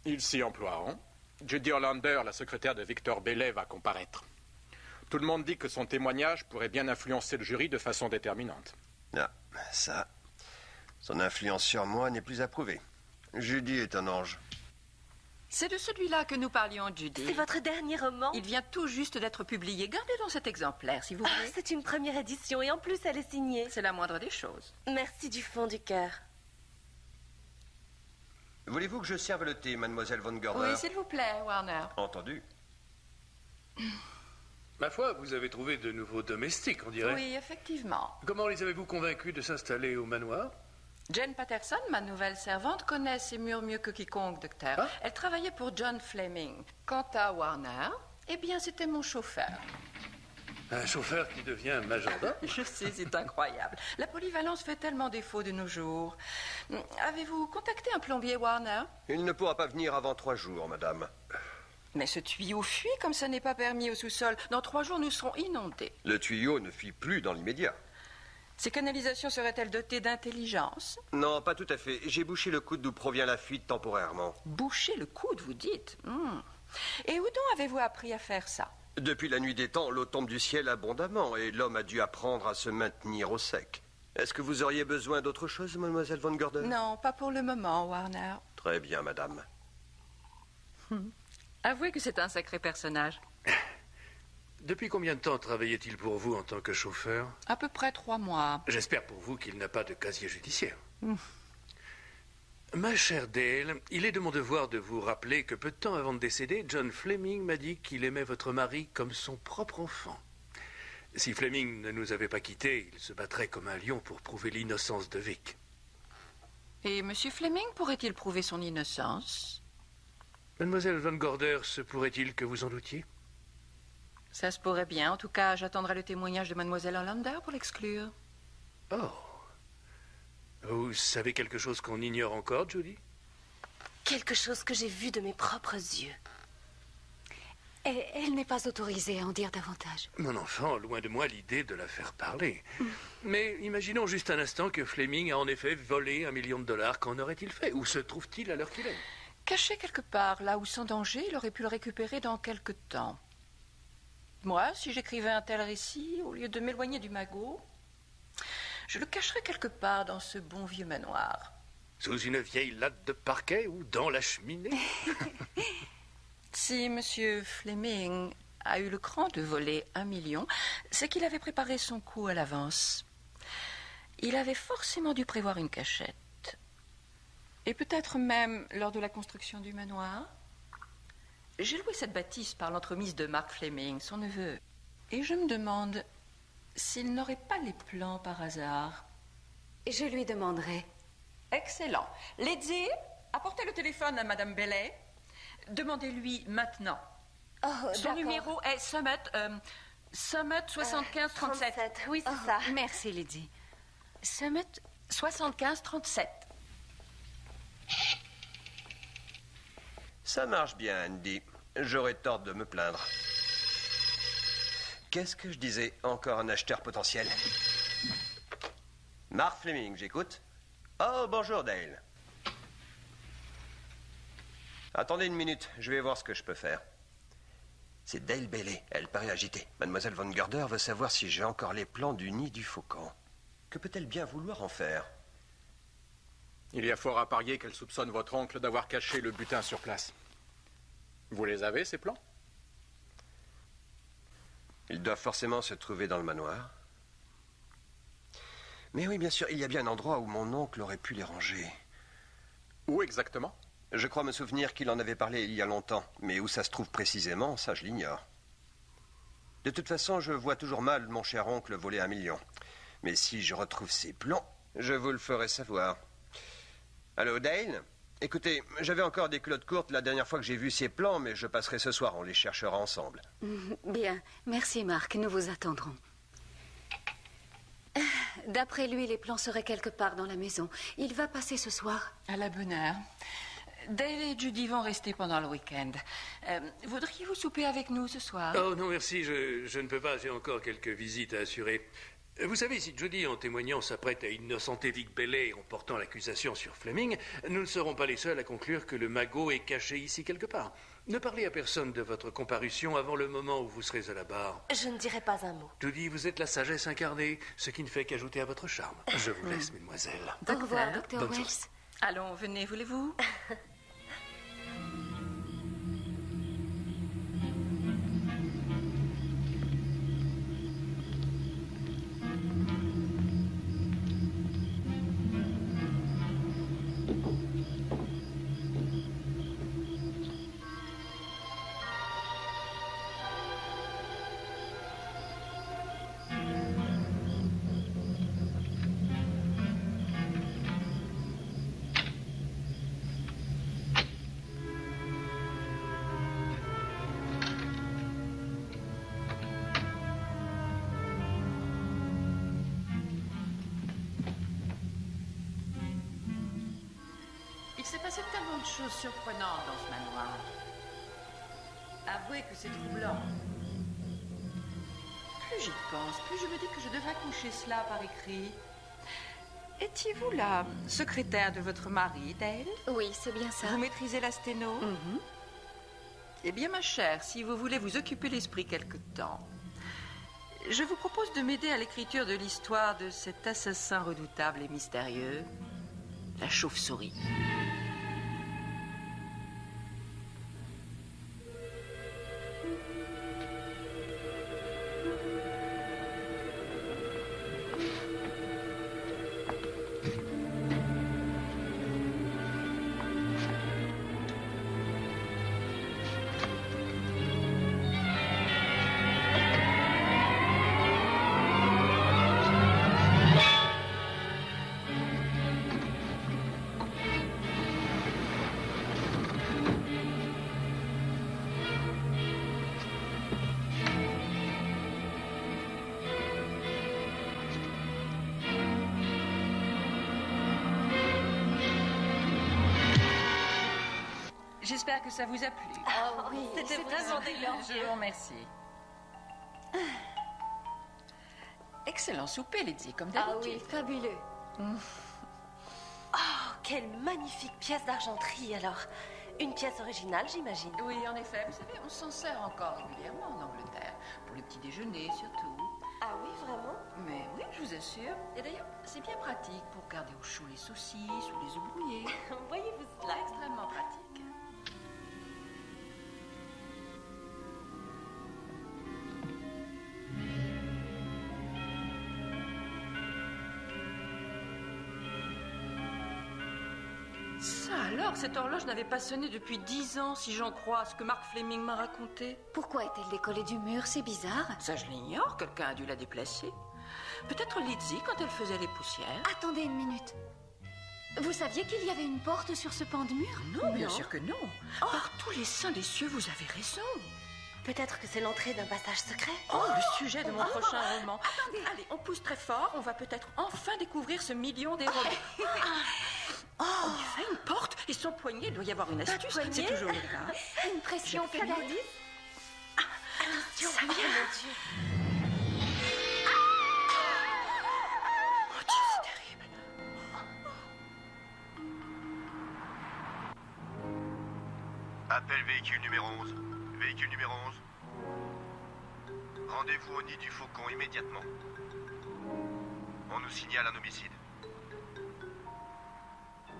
Ils s'y emploieront. Judy Hollander, la secrétaire de Victor Bailey, va comparaître. Tout le monde dit que son témoignage pourrait bien influencer le jury de façon déterminante. Ah, ça... Son influence sur moi n'est plus à prouver. Judy est un ange. C'est de celui-là que nous parlions, Judy. C'est votre dernier roman? Il vient tout juste d'être publié. Gardez donc cet exemplaire, si vous voulez. C'est une première édition et en plus elle est signée. C'est la moindre des choses. Merci du fond du cœur. Voulez-vous que je serve le thé, mademoiselle Von Gorder? Oui, s'il vous plaît, Warner. Entendu. Ma foi, vous avez trouvé de nouveaux domestiques, on dirait. Oui, effectivement. Comment les avez-vous convaincus de s'installer au manoir? Jane Patterson, ma nouvelle servante, connaît ces murs mieux que quiconque, docteur. Ah. Elle travaillait pour John Fleming. Quant à Warner, eh bien, c'était mon chauffeur. Un chauffeur qui devient majordome? Je sais, c'est incroyable. La polyvalence fait tellement défaut de nos jours. Avez-vous contacté un plombier, Warner? Il ne pourra pas venir avant 3 jours, madame. Mais ce tuyau fuit comme ce n'est pas permis au sous-sol. Dans 3 jours, nous serons inondés. Le tuyau ne fuit plus dans l'immédiat. Ces canalisations seraient-elles dotées d'intelligence? Non, pas tout à fait. J'ai bouché le coude d'où provient la fuite temporairement. Boucher le coude, vous dites? Et où donc avez-vous appris à faire ça? Depuis la nuit des temps, l'eau tombe du ciel abondamment et l'homme a dû apprendre à se maintenir au sec. Est-ce que vous auriez besoin d'autre chose, mademoiselle Von Gorder? Non, pas pour le moment, Warner. Très bien, madame. Avouez que c'est un sacré personnage. Depuis combien de temps travaillait-il pour vous en tant que chauffeur? À peu près 3 mois. J'espère pour vous qu'il n'a pas de casier judiciaire. Ma chère Dale, il est de mon devoir de vous rappeler que peu de temps avant de décéder, John Fleming m'a dit qu'il aimait votre mari comme son propre enfant. Si Fleming ne nous avait pas quittés, il se battrait comme un lion pour prouver l'innocence de Vic. Et M. Fleming pourrait-il prouver son innocence? Mademoiselle Von Gorder, se pourrait-il que vous en doutiez? Ça se pourrait bien. En tout cas, j'attendrai le témoignage de mademoiselle Hollander pour l'exclure. Oh. Vous savez quelque chose qu'on ignore encore, Judy? Quelque chose que j'ai vu de mes propres yeux. Elle n'est pas autorisée à en dire davantage. Mon enfant, loin de moi l'idée de la faire parler. Mais imaginons juste un instant que Fleming a en effet volé $1 million. Qu'en aurait-il fait? Où se trouve-t-il à l'heure qu'il est? Caché quelque part, là où sans danger, il aurait pu le récupérer dans quelque temps. Moi, si j'écrivais un tel récit, au lieu de m'éloigner du magot, je le cacherais quelque part dans ce bon vieux manoir. Sous une vieille latte de parquet ou dans la cheminée? Si M. Fleming a eu le cran de voler 1 million, c'est qu'il avait préparé son coup à l'avance. Il avait forcément dû prévoir une cachette. Et peut-être même lors de la construction du manoir. J'ai loué cette bâtisse par l'entremise de Mark Fleming, son neveu. Et je me demande s'il n'aurait pas les plans par hasard. Je lui demanderai. Excellent. Lady, apportez le téléphone à Madame Bailey. Demandez-lui maintenant. Oh, son numéro est Summit 75 37. Oui, c'est ça. Merci, Lydie. Summit 75 37. Ça marche bien, Andy. J'aurais tort de me plaindre. Qu'est-ce que je disais? Encore un acheteur potentiel. Mark Fleming, j'écoute. Oh, bonjour, Dale. Attendez une minute, je vais voir ce que je peux faire. C'est Dale Bailey, elle paraît agitée. Mademoiselle Von Gorder veut savoir si j'ai encore les plans du nid du faucon. Que peut-elle bien vouloir en faire? Il y a fort à parier qu'elle soupçonne votre oncle d'avoir caché le butin sur place. Vous les avez, ces plans? Ils doivent forcément se trouver dans le manoir. Mais oui, bien sûr, il y a bien un endroit où mon oncle aurait pu les ranger. Où exactement? Je crois me souvenir qu'il en avait parlé il y a longtemps, mais où ça se trouve précisément, ça je l'ignore. De toute façon, je vois toujours mal mon cher oncle voler 1 million. Mais si je retrouve ces plans, je vous le ferai savoir. Allô, Dale? Écoutez, j'avais encore des culottes courtes la dernière fois que j'ai vu ces plans, mais je passerai ce soir, on les cherchera ensemble. Bien, merci Marc, nous vous attendrons. D'après lui, les plans seraient quelque part dans la maison. Il va passer ce soir. À la bonne heure. Dale et Judy vont rester pendant le week-end. Voudriez-vous souper avec nous ce soir? Oh non, merci, je ne peux pas, j'ai encore quelques visites à assurer. Vous savez, si Judy, en témoignant, s'apprête à innocenter Vic Bailey en portant l'accusation sur Fleming, nous ne serons pas les seuls à conclure que le magot est caché ici quelque part. Ne parlez à personne de votre comparution avant le moment où vous serez à la barre. Je ne dirai pas un mot. Judy, vous êtes la sagesse incarnée, ce qui ne fait qu'ajouter à votre charme. Je vous laisse, mesdemoiselles. Au revoir, Dr. Bonne Wells. soirée. Allons, venez, voulez-vous? Il s'est passé tellement de choses surprenantes dans ce manoir. Avouez que c'est troublant. Plus j'y pense, plus je me dis que je devrais coucher cela par écrit. Étiez-vous la secrétaire de votre mari, Dale? Oui, c'est bien ça. Vous maîtrisez la sténo? Eh bien, ma chère, si vous voulez vous occuper l'esprit quelque temps, je vous propose de m'aider à l'écriture de l'histoire de cet assassin redoutable et mystérieux, la chauve-souris. J'espère que ça vous a plu. Ah oui, C'était vraiment délicieux. Je vous remercie. Excellent souper, Lydie, comme Ah d'habitude. oui, fabuleux. Oh, quelle magnifique pièce d'argenterie alors. Une pièce originale, j'imagine. Oui, en effet. Vous savez, on s'en sert encore régulièrement en Angleterre. Pour le petit déjeuner, surtout. Ah oui, vraiment? Mais oui, je vous assure. Et d'ailleurs, c'est bien pratique pour garder au chaud les saucisses ou les œufs brouillés. Voyez-vous cela? Extrêmement pratique. Ça alors, cette horloge n'avait pas sonné depuis 10 ans, si j'en crois à ce que Mark Fleming m'a raconté. Pourquoi est-elle décollée du mur? C'est bizarre. Ça, je l'ignore. Quelqu'un a dû la déplacer. Peut-être Lydie quand elle faisait les poussières. Attendez une minute. Vous saviez qu'il y avait une porte sur ce pan de mur? Non, bien sûr que non. Par tous les saints des cieux, vous avez raison. Peut-être que c'est l'entrée d'un passage secret? Oh, le sujet de mon prochain roman. Attendez. Allez, on pousse très fort. On va peut-être enfin découvrir ce million dérobé. En effet, une porte et son poignet. Il doit y avoir une astuce. C'est toujours le cas. Une pression pénale. Attention, Ça vient. mon Dieu. Oh Dieu, c'est terrible. Appel véhicule numéro 11. Véhicule numéro 11. Rendez-vous au nid du Faucon immédiatement. On nous signale un homicide.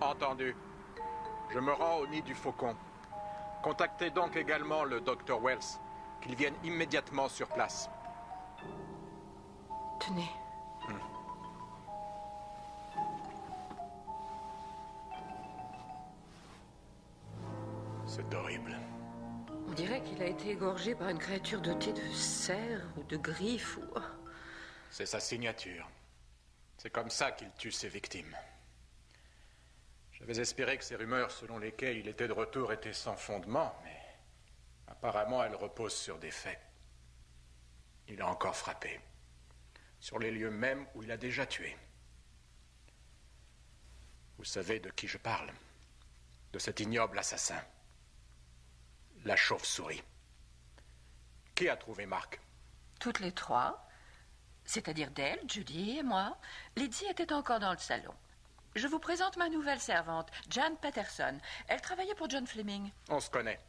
Entendu. Je me rends au nid du Faucon. Contactez donc également le Dr. Wells, qu'il vienne immédiatement sur place. Tenez. C'est horrible. On dirait qu'il a été égorgé par une créature dotée de serres ou de griffes ou... C'est sa signature. C'est comme ça qu'il tue ses victimes. J'avais espéré que ces rumeurs selon lesquelles il était de retour étaient sans fondement, mais apparemment elles reposent sur des faits. Il a encore frappé, sur les lieux mêmes où il a déjà tué. Vous savez de qui je parle? De cet ignoble assassin. La chauve-souris. Qui a trouvé Mark? Toutes les trois, c'est-à-dire Dale, Judy et moi. Lydie était encore dans le salon. Je vous présente ma nouvelle servante, Jan Patterson. Elle travaillait pour John Fleming. On se connaît.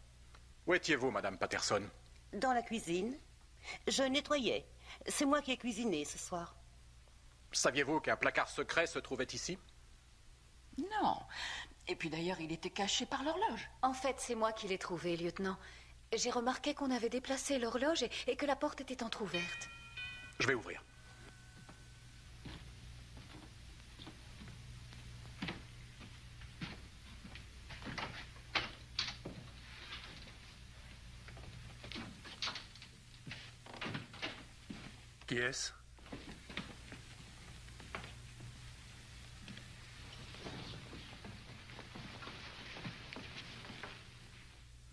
Où étiez-vous, Madame Patterson? Dans la cuisine. Je nettoyais. C'est moi qui ai cuisiné ce soir. Saviez-vous qu'un placard secret se trouvait ici? Non. Et puis d'ailleurs, il était caché par l'horloge. En fait, c'est moi qui l'ai trouvé, lieutenant. J'ai remarqué qu'on avait déplacé l'horloge et que la porte était entr'ouverte. Je vais ouvrir. Qui est-ce?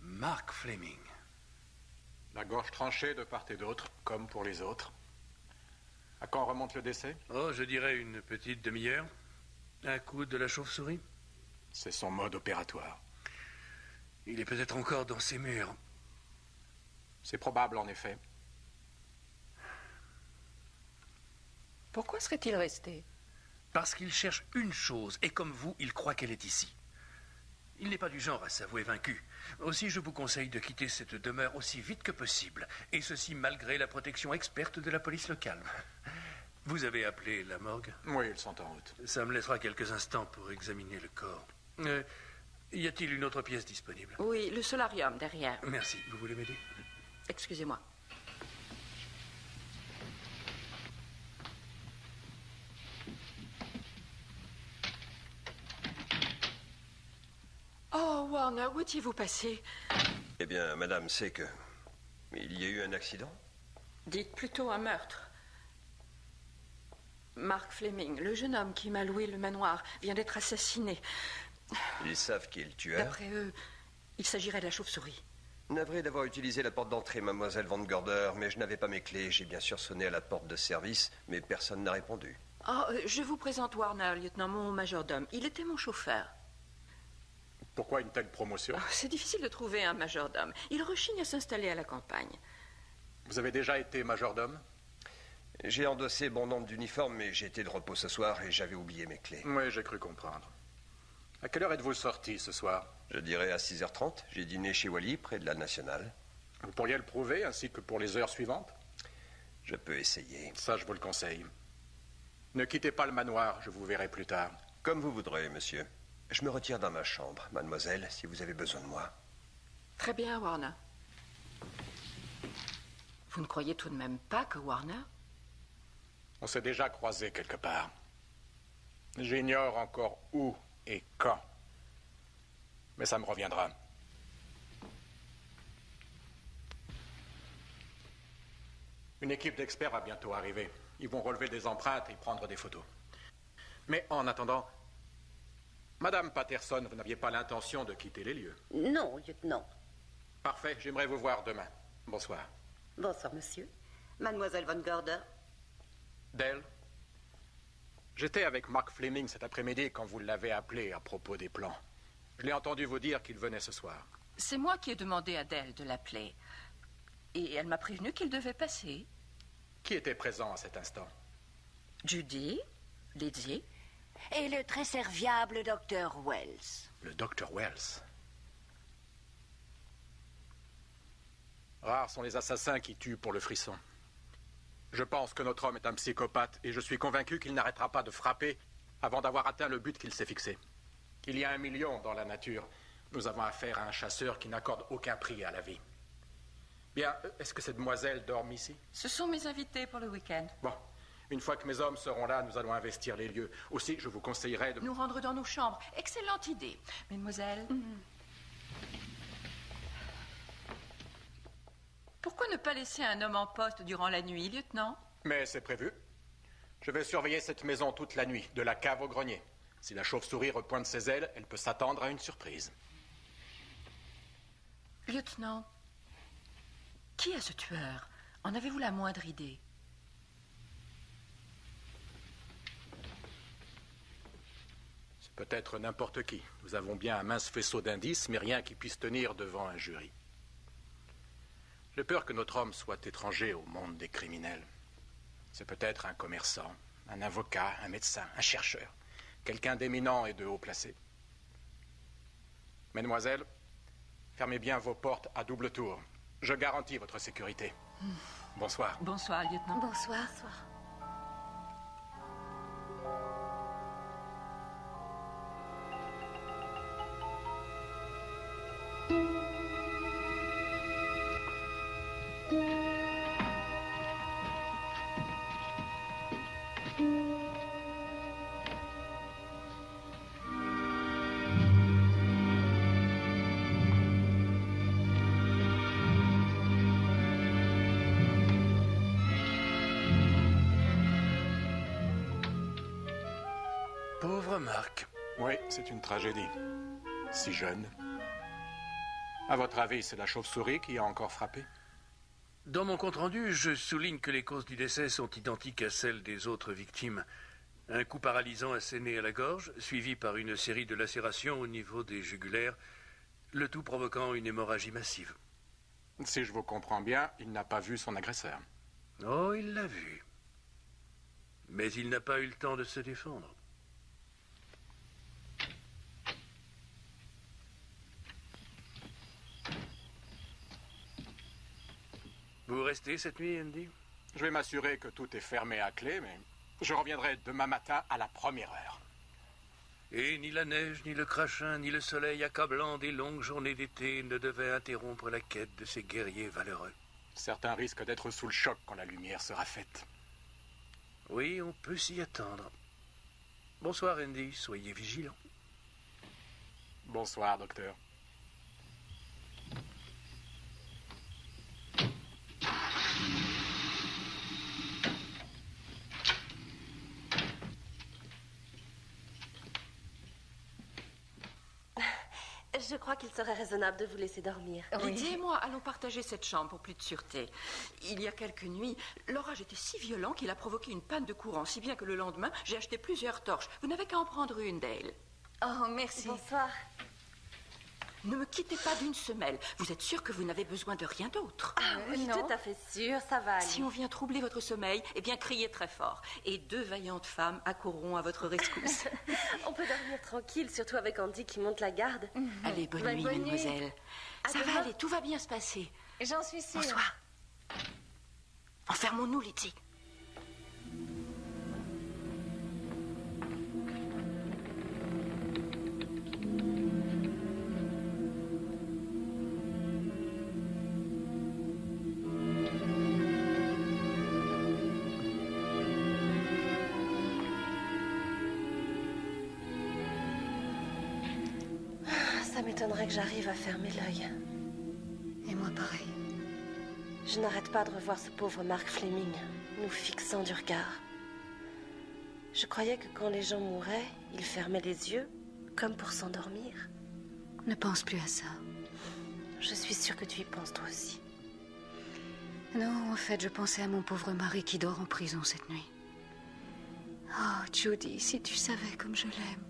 Mark Fleming. La gorge tranchée de part et d'autre, comme pour les autres. À quand remonte le décès? Oh, je dirais une petite demi-heure. Un coup de la chauve-souris. C'est son mode opératoire. Il est peut-être encore dans ses murs. C'est probable, en effet. Pourquoi serait-il resté? Parce qu'il cherche une chose, et comme vous, il croit qu'elle est ici. Il n'est pas du genre à s'avouer vaincu. Aussi, je vous conseille de quitter cette demeure aussi vite que possible, et ceci malgré la protection experte de la police locale. Vous avez appelé la morgue? Oui, ils sont en route. Ça me laissera quelques instants pour examiner le corps. Y a-t-il une autre pièce disponible? Oui, le solarium, derrière. Merci. Vous voulez m'aider? Excusez-moi. Oh, Warner, où étiez-vous passé? Eh bien, madame sait que... il y a eu un accident? Dites plutôt un meurtre. Mark Fleming, le jeune homme qui m'a loué le manoir, vient d'être assassiné. Ils savent qui est le tueur? D'après eux, il s'agirait de la chauve-souris. Navré d'avoir utilisé la porte d'entrée, mademoiselle Van Gorder, mais je n'avais pas mes clés. J'ai bien sûr sonné à la porte de service, mais personne n'a répondu. Oh, je vous présente Warner, lieutenant, mon majordome. Il était mon chauffeur. Pourquoi une telle promotion? Oh, c'est difficile de trouver un majordome. Il rechigne à s'installer à la campagne. Vous avez déjà été majordome? J'ai endossé bon nombre d'uniformes, mais j'ai été de repos ce soir et j'avais oublié mes clés. Oui, j'ai cru comprendre. À quelle heure êtes-vous sorti ce soir? Je dirais à 6h30. J'ai dîné chez Wally, près de la Nationale. Vous pourriez le prouver, ainsi que pour les heures suivantes? Je peux essayer. Ça, je vous le conseille. Ne quittez pas le manoir, je vous verrai plus tard. Comme vous voudrez, monsieur. Je me retire dans ma chambre, mademoiselle, si vous avez besoin de moi. Très bien, Warner. Vous ne croyez tout de même pas que Warner... On s'est déjà croisés quelque part. J'ignore encore où et quand. Mais ça me reviendra. Une équipe d'experts va bientôt arriver. Ils vont relever des empreintes et prendre des photos. Mais en attendant, Madame Patterson, vous n'aviez pas l'intention de quitter les lieux? Non, lieutenant. Parfait, j'aimerais vous voir demain. Bonsoir. Bonsoir, monsieur. Mademoiselle Van Gorder. Dale, j'étais avec Mark Fleming cet après-midi quand vous l'avez appelé à propos des plans. Je l'ai entendu vous dire qu'il venait ce soir. C'est moi qui ai demandé à Dale de l'appeler. Et elle m'a prévenu qu'il devait passer. Qui était présent à cet instant? Judy, Lydie. Et le très serviable Dr. Wells. Le Dr. Wells. Rares sont les assassins qui tuent pour le frisson. Je pense que notre homme est un psychopathe et je suis convaincu qu'il n'arrêtera pas de frapper avant d'avoir atteint le but qu'il s'est fixé. Il y a 1 million dans la nature. Nous avons affaire à un chasseur qui n'accorde aucun prix à la vie. Bien, est-ce que cette demoiselle dort ici? Ce sont mes invités pour le week-end. Bon, une fois que mes hommes seront là, nous allons investir les lieux. Aussi, je vous conseillerais de... Nous rendre dans nos chambres. Excellente idée. Mesdemoiselles, pourquoi ne pas laisser un homme en poste durant la nuit, lieutenant? Mais c'est prévu. Je vais surveiller cette maison toute la nuit, de la cave au grenier. Si la chauve-souris repointe ses ailes, elle peut s'attendre à une surprise. Lieutenant, qui est ce tueur? En avez-vous la moindre idée? C'est peut-être n'importe qui. Nous avons bien un mince faisceau d'indices, mais rien qui puisse tenir devant un jury. J'ai peur que notre homme soit étranger au monde des criminels. C'est peut-être un commerçant, un avocat, un médecin, un chercheur, quelqu'un d'éminent et de haut placé. Mesdemoiselles, fermez bien vos portes à double tour. Je garantis votre sécurité. Bonsoir. Bonsoir, lieutenant. Bonsoir. Pauvre Marc. Oui, c'est une tragédie. Si jeune. À votre avis, c'est la chauve-souris qui a encore frappé? Dans mon compte-rendu, je souligne que les causes du décès sont identiques à celles des autres victimes. Un coup paralysant asséné à la gorge, suivi par une série de lacérations au niveau des jugulaires, le tout provoquant une hémorragie massive. Si je vous comprends bien, il n'a pas vu son agresseur. Oh, il l'a vu. Mais il n'a pas eu le temps de se défendre. Vous restez cette nuit, Andy? Je vais m'assurer que tout est fermé à clé, mais je reviendrai demain matin à la première heure. Et ni la neige, ni le crachin, ni le soleil accablant des longues journées d'été ne devaient interrompre la quête de ces guerriers valeureux. Certains risquent d'être sous le choc quand la lumière sera faite. Oui, on peut s'y attendre. Bonsoir, Andy. Soyez vigilant. Bonsoir, docteur. Je crois qu'il serait raisonnable de vous laisser dormir. Lydie et moi allons partager cette chambre pour plus de sûreté. Il y a quelques nuits, l'orage était si violent qu'il a provoqué une panne de courant, si bien que le lendemain, j'ai acheté plusieurs torches. Vous n'avez qu'à en prendre une, Dale. Oh, merci. Bonsoir. Ne me quittez pas d'une semelle. Vous êtes sûr que vous n'avez besoin de rien d'autre? Oui, non. tout à fait sûr, ça va aller. Si on vient troubler votre sommeil, eh bien criez très fort. Et 2 vaillantes femmes accourront à votre rescousse. On peut dormir tranquille, surtout avec Andy qui monte la garde. Allez, bonne nuit, bonne nuit. mademoiselle. Ça va aller, tout va bien se passer. J'en suis sûre. Bonsoir. Enfermons-nous, Lydie. Ça m'étonnerait que j'arrive à fermer l'œil. Et moi, pareil. Je n'arrête pas de revoir ce pauvre Mark Fleming, nous fixant du regard. Je croyais que quand les gens mouraient, ils fermaient les yeux, comme pour s'endormir. Ne pense plus à ça. Je suis sûre que tu y penses toi aussi. Non, en fait, je pensais à mon pauvre mari qui dort en prison cette nuit. Oh, Judy, si tu savais comme je l'aime.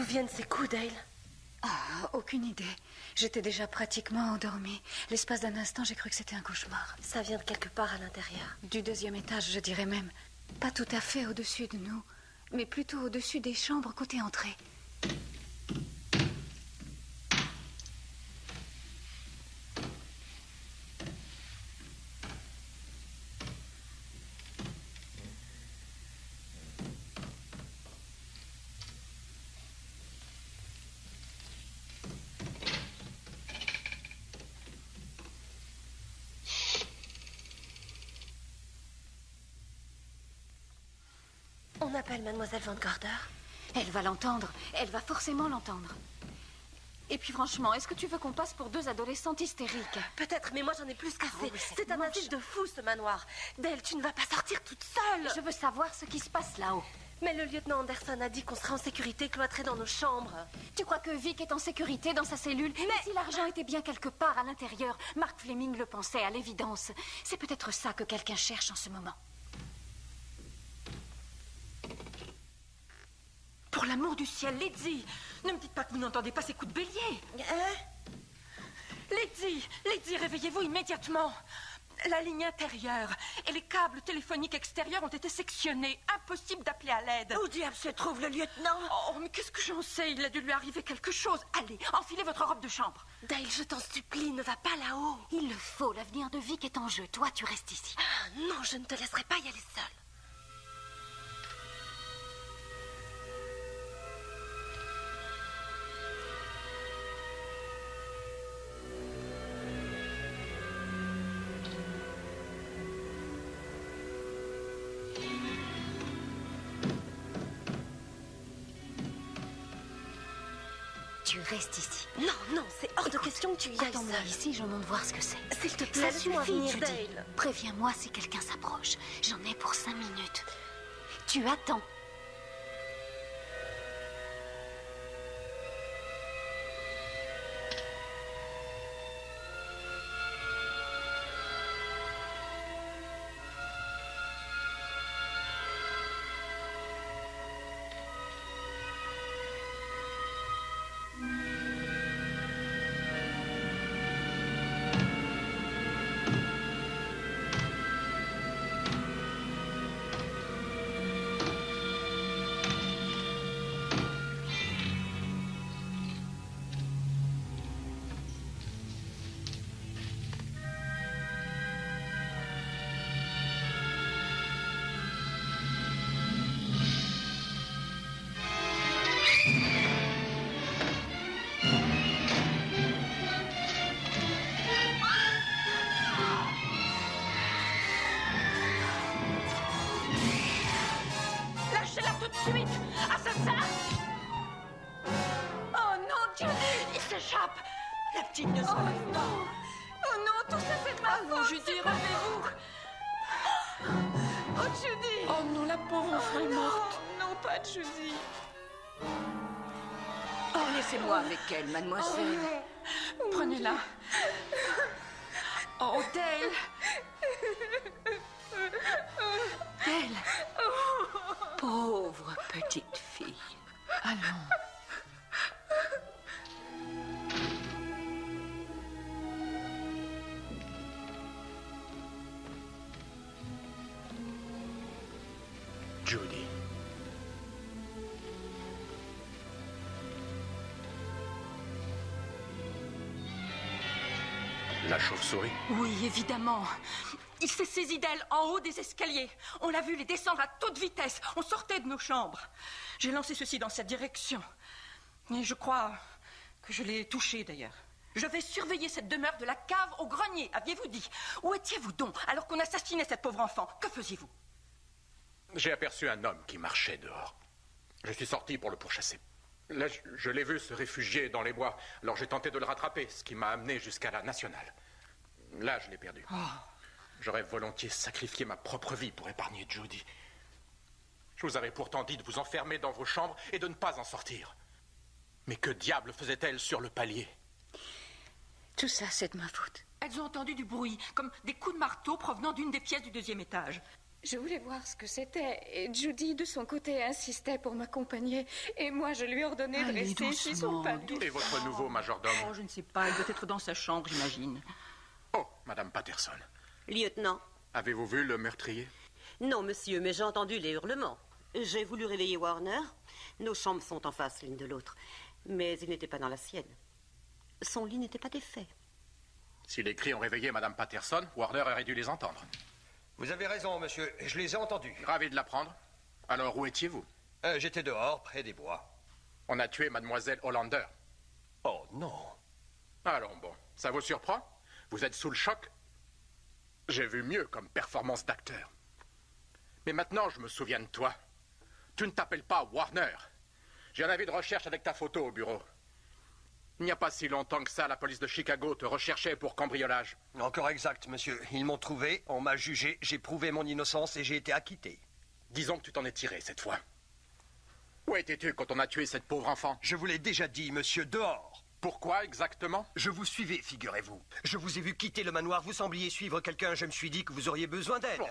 viennent ces coups, Dale? Ah, aucune idée. J'étais déjà pratiquement endormie. L'espace d'un instant, j'ai cru que c'était un cauchemar. Ça vient de quelque part à l'intérieur. Du 2e étage, je dirais même. Pas tout à fait au-dessus de nous, mais plutôt au-dessus des chambres côté entrée. On appelle Mademoiselle Van Gorder. Elle va l'entendre. Elle va forcément l'entendre. Et puis franchement, est-ce que tu veux qu'on passe pour 2 adolescentes hystériques? Peut-être, mais moi j'en ai plus qu'assez. C'est un asile de fous, ce manoir. Dale, tu ne vas pas sortir toute seule. Je veux savoir ce qui se passe là-haut. Mais le lieutenant Anderson a dit qu'on sera en sécurité cloîtrés dans nos chambres. Tu crois que Vic est en sécurité dans sa cellule? Mais si l'argent était bien quelque part à l'intérieur, Mark Fleming le pensait à l'évidence. C'est peut-être ça que quelqu'un cherche en ce moment. Pour l'amour du ciel, Lady, ne me dites pas que vous n'entendez pas ces coups de bélier. Lady, réveillez-vous immédiatement. La ligne intérieure et les câbles téléphoniques extérieurs ont été sectionnés. Impossible d'appeler à l'aide. Où diable se trouve le lieutenant? Oh, mais qu'est-ce que j'en sais? Il a dû lui arriver quelque chose. Allez, enfilez votre robe de chambre. Dale, je t'en supplie, ne va pas là-haut. Il le faut, l'avenir de Vic est en jeu. Toi, tu restes ici. Ah, non, je ne te laisserai pas y aller seule. Tu restes ici. Non, c'est hors de question que tu y ailles Attends-moi seule. ici, je monte voir ce que c'est. S'il te plaît, Ça laisse-moi suffit, venir, Judy. Dale. Préviens-moi si quelqu'un s'approche. J'en ai pour 5 minutes. Tu attends. Lâchez-la tout de suite, assassin! Oh non, Judy! Il s'échappe! La petite ne se relève pas. Oh non, tout ça c'est de ma faute! Judy, relevez-vous! Oh, Judy! Oh non, la pauvre enfant est morte. Non, pas Judy. Oh, laissez-moi avec elle, mademoiselle. Prenez-la. Oh, Dale! Dale! Pauvre petite fille. Allons. Judy. La chauve-souris? Oui, évidemment. Il s'est saisi d'elle en haut des escaliers. On l'a vu les descendre à toute vitesse. On sortait de nos chambres. J'ai lancé ceci dans cette direction. Et je crois que je l'ai touché d'ailleurs. Je vais surveiller cette demeure de la cave au grenier, aviez-vous dit? Où étiez-vous donc alors qu'on assassinait cette pauvre enfant? Que faisiez-vous? J'ai aperçu un homme qui marchait dehors. Je suis sorti pour le pourchasser. Là, je l'ai vu se réfugier dans les bois. Alors j'ai tenté de le rattraper, ce qui m'a amené jusqu'à la Nationale. Là, je l'ai perdu. Oh. J'aurais volontiers sacrifié ma propre vie pour épargner Judy. Je vous avais pourtant dit de vous enfermer dans vos chambres et de ne pas en sortir. Mais que diable faisait-elle sur le palier? Tout ça, c'est de ma faute. Elles ont entendu du bruit, comme des coups de marteau provenant d'une des pièces du 2e étage. Je voulais voir ce que c'était, et Judy, de son côté, insistait pour m'accompagner, et moi, je lui ordonnais de rester ici sur palier. Et votre nouveau majordome? Oh, je ne sais pas, il doit être dans sa chambre, j'imagine. Oh, Madame Patterson. Lieutenant. Avez-vous vu le meurtrier? Non, monsieur, mais j'ai entendu les hurlements. J'ai voulu réveiller Warner. Nos chambres sont en face l'une de l'autre. Mais il n'était pas dans la sienne. Son lit n'était pas défait. Si les cris ont réveillé Madame Patterson, Warner aurait dû les entendre. Vous avez raison, monsieur. Je les ai entendus. Ravi de l'apprendre. Alors, où étiez-vous? J'étais dehors, près des bois. On a tué Mademoiselle Hollander. Oh, non. Allons, bon. Ça vous surprend? Vous êtes sous le choc? J'ai vu mieux comme performance d'acteur. Mais maintenant, je me souviens de toi. Tu ne t'appelles pas Warner. J'ai un avis de recherche avec ta photo au bureau. Il n'y a pas si longtemps que ça, la police de Chicago te recherchait pour cambriolage. Encore exact, monsieur. Ils m'ont trouvé, on m'a jugé, j'ai prouvé mon innocence et j'ai été acquitté. Disons que tu t'en es tiré cette fois. Où étais-tu quand on a tué cette pauvre enfant? Je vous l'ai déjà dit, monsieur, dehors. Pourquoi exactement? Je vous suivais, figurez-vous. Je vous ai vu quitter le manoir, vous sembliez suivre quelqu'un, je me suis dit que vous auriez besoin d'aide.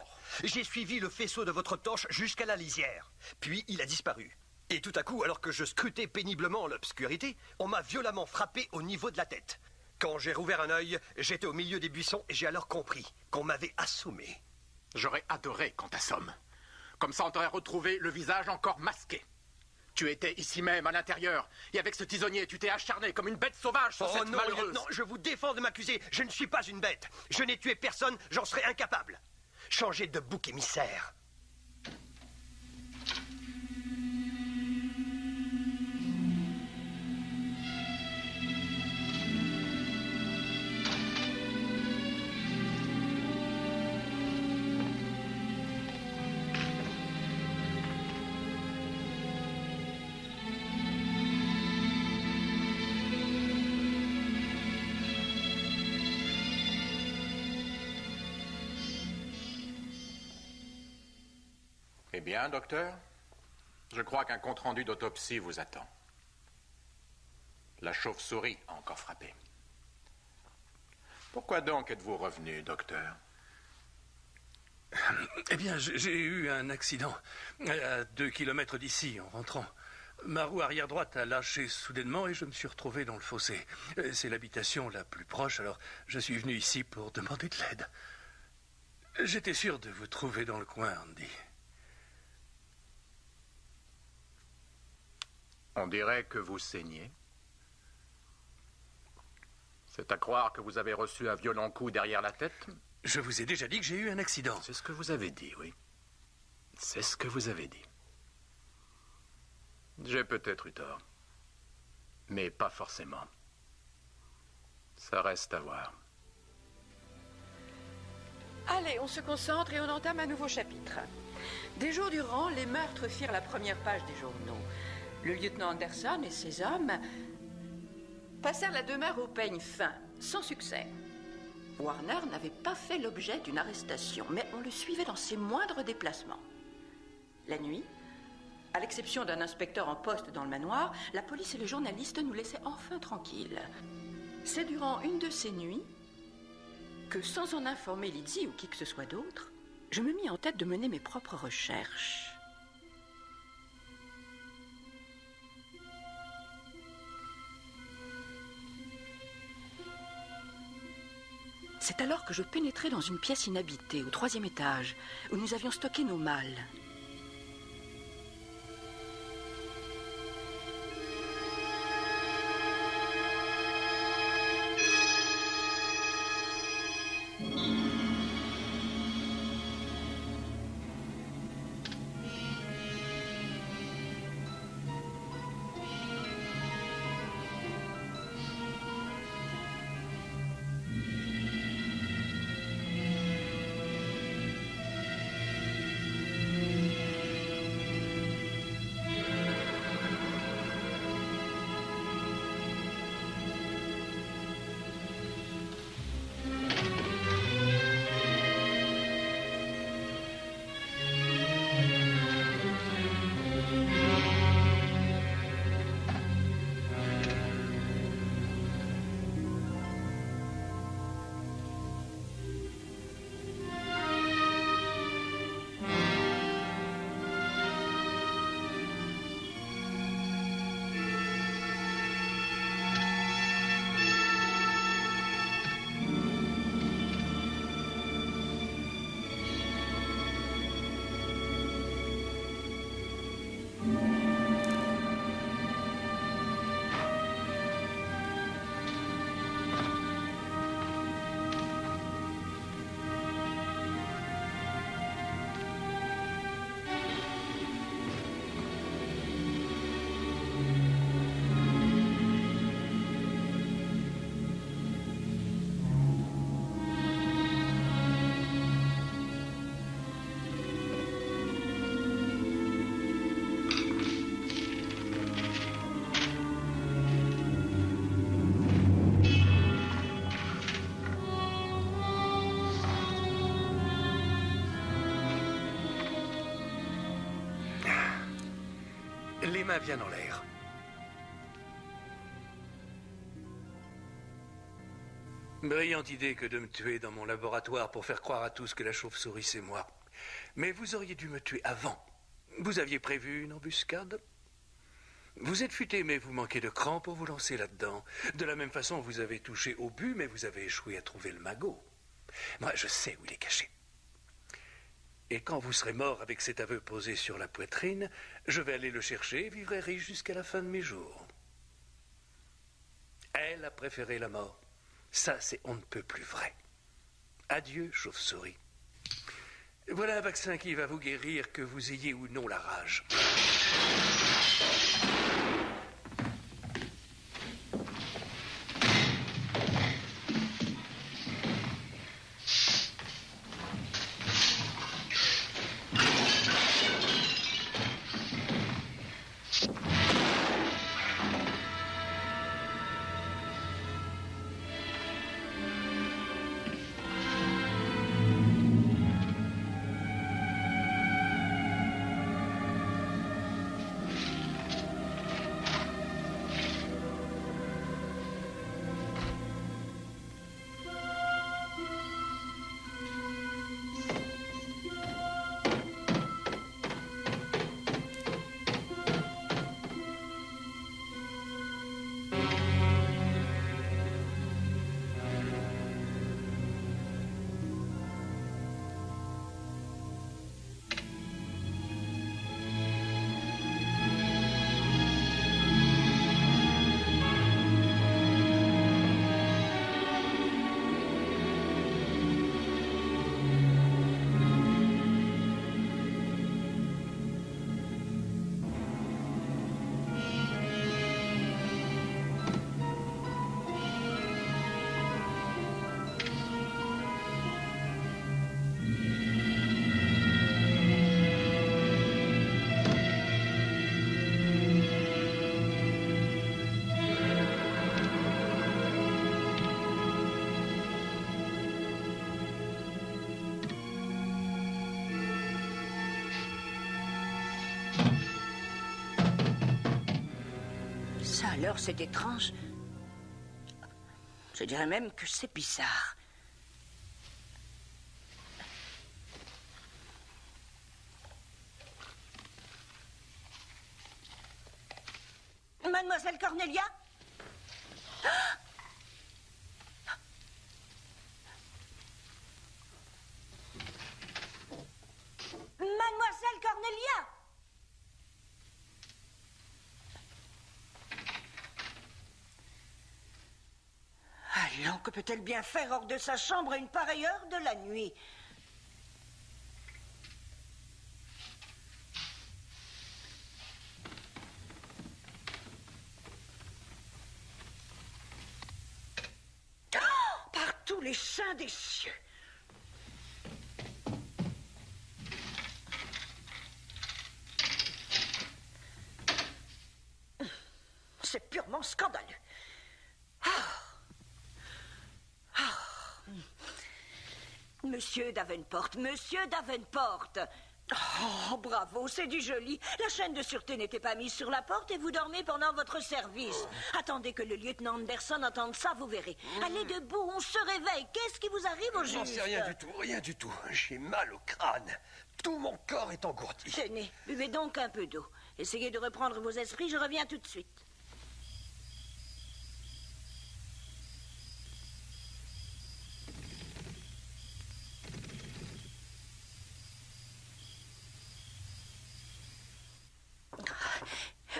J'ai suivi le faisceau de votre torche jusqu'à la lisière. Puis il a disparu. Et tout à coup, alors que je scrutais péniblement l'obscurité, on m'a violemment frappé au niveau de la tête. Quand j'ai rouvert un œil, j'étais au milieu des buissons et j'ai alors compris qu'on m'avait assommé. J'aurais adoré qu'on t'assomme. Comme ça, on t'aurait retrouvé le visage encore masqué. Tu étais ici même, à l'intérieur, et avec ce tisonnier, tu t'es acharné comme une bête sauvage sur cette malheureuse. Non, je vous défends de m'accuser. Je ne suis pas une bête. Je n'ai tué personne, j'en serais incapable. Changez de bouc émissaire. Eh bien, docteur, je crois qu'un compte-rendu d'autopsie vous attend. La chauve-souris a encore frappé. Pourquoi donc êtes-vous revenu, docteur? Eh bien, j'ai eu un accident à 2 kilomètres d'ici en rentrant. Ma roue arrière droite a lâché soudainement et je me suis retrouvé dans le fossé. C'est l'habitation la plus proche, alors je suis venu ici pour demander de l'aide. J'étais sûr de vous trouver dans le coin, Andy. On dirait que vous saignez. C'est à croire que vous avez reçu un violent coup derrière la tête? Je vous ai déjà dit que j'ai eu un accident. C'est ce que vous avez dit, oui. C'est ce que vous avez dit. J'ai peut-être eu tort. Mais pas forcément. Ça reste à voir. Allez, on se concentre et on entame un nouveau chapitre. Des jours durant, les meurtres firent la première page des journaux. Le lieutenant Anderson et ses hommes passèrent la demeure au peigne fin, sans succès. Warner n'avait pas fait l'objet d'une arrestation, mais on le suivait dans ses moindres déplacements. La nuit, à l'exception d'un inspecteur en poste dans le manoir, la police et les journalistes nous laissaient enfin tranquilles. C'est durant une de ces nuits que, sans en informer Lizzie ou qui que ce soit d'autre, je me mis en tête de mener mes propres recherches. C'est alors que je pénétrai dans une pièce inhabitée, au 3e étage, où nous avions stocké nos malles. Les mains bien en l'air. Brillante idée que de me tuer dans mon laboratoire pour faire croire à tous que la chauve-souris c'est moi. Mais vous auriez dû me tuer avant. Vous aviez prévu une embuscade? Vous êtes futé, mais vous manquez de cran pour vous lancer là-dedans. De la même façon, vous avez touché au but, mais vous avez échoué à trouver le magot. Moi, je sais où il est caché. Et quand vous serez mort avec cet aveu posé sur la poitrine, je vais aller le chercher et vivrai riche jusqu'à la fin de mes jours. Elle a préféré la mort. Ça, c'est on ne peut plus vrai. Adieu, chauve-souris. Voilà un vaccin qui va vous guérir, que vous ayez ou non la rage. Ça alors, c'est étrange. Je dirais même que c'est bizarre. Mademoiselle Cornelia? Mademoiselle Cornelia? Allons, que peut-elle bien faire hors de sa chambre à une pareille heure de la nuit? Oh, par tous les saints des cieux! C'est purement scandaleux. Monsieur Davenport, Monsieur Davenport. Oh, bravo, c'est du joli. La chaîne de sûreté n'était pas mise sur la porte et vous dormez pendant votre service. Attendez que le lieutenant Anderson entende ça, vous verrez. Allez debout, on se réveille. Qu'est-ce qui vous arrive au juste? J'en sais rien du tout, rien du tout. J'ai mal au crâne. Tout mon corps est engourdi. Tenez, buvez donc un peu d'eau. Essayez de reprendre vos esprits, je reviens tout de suite.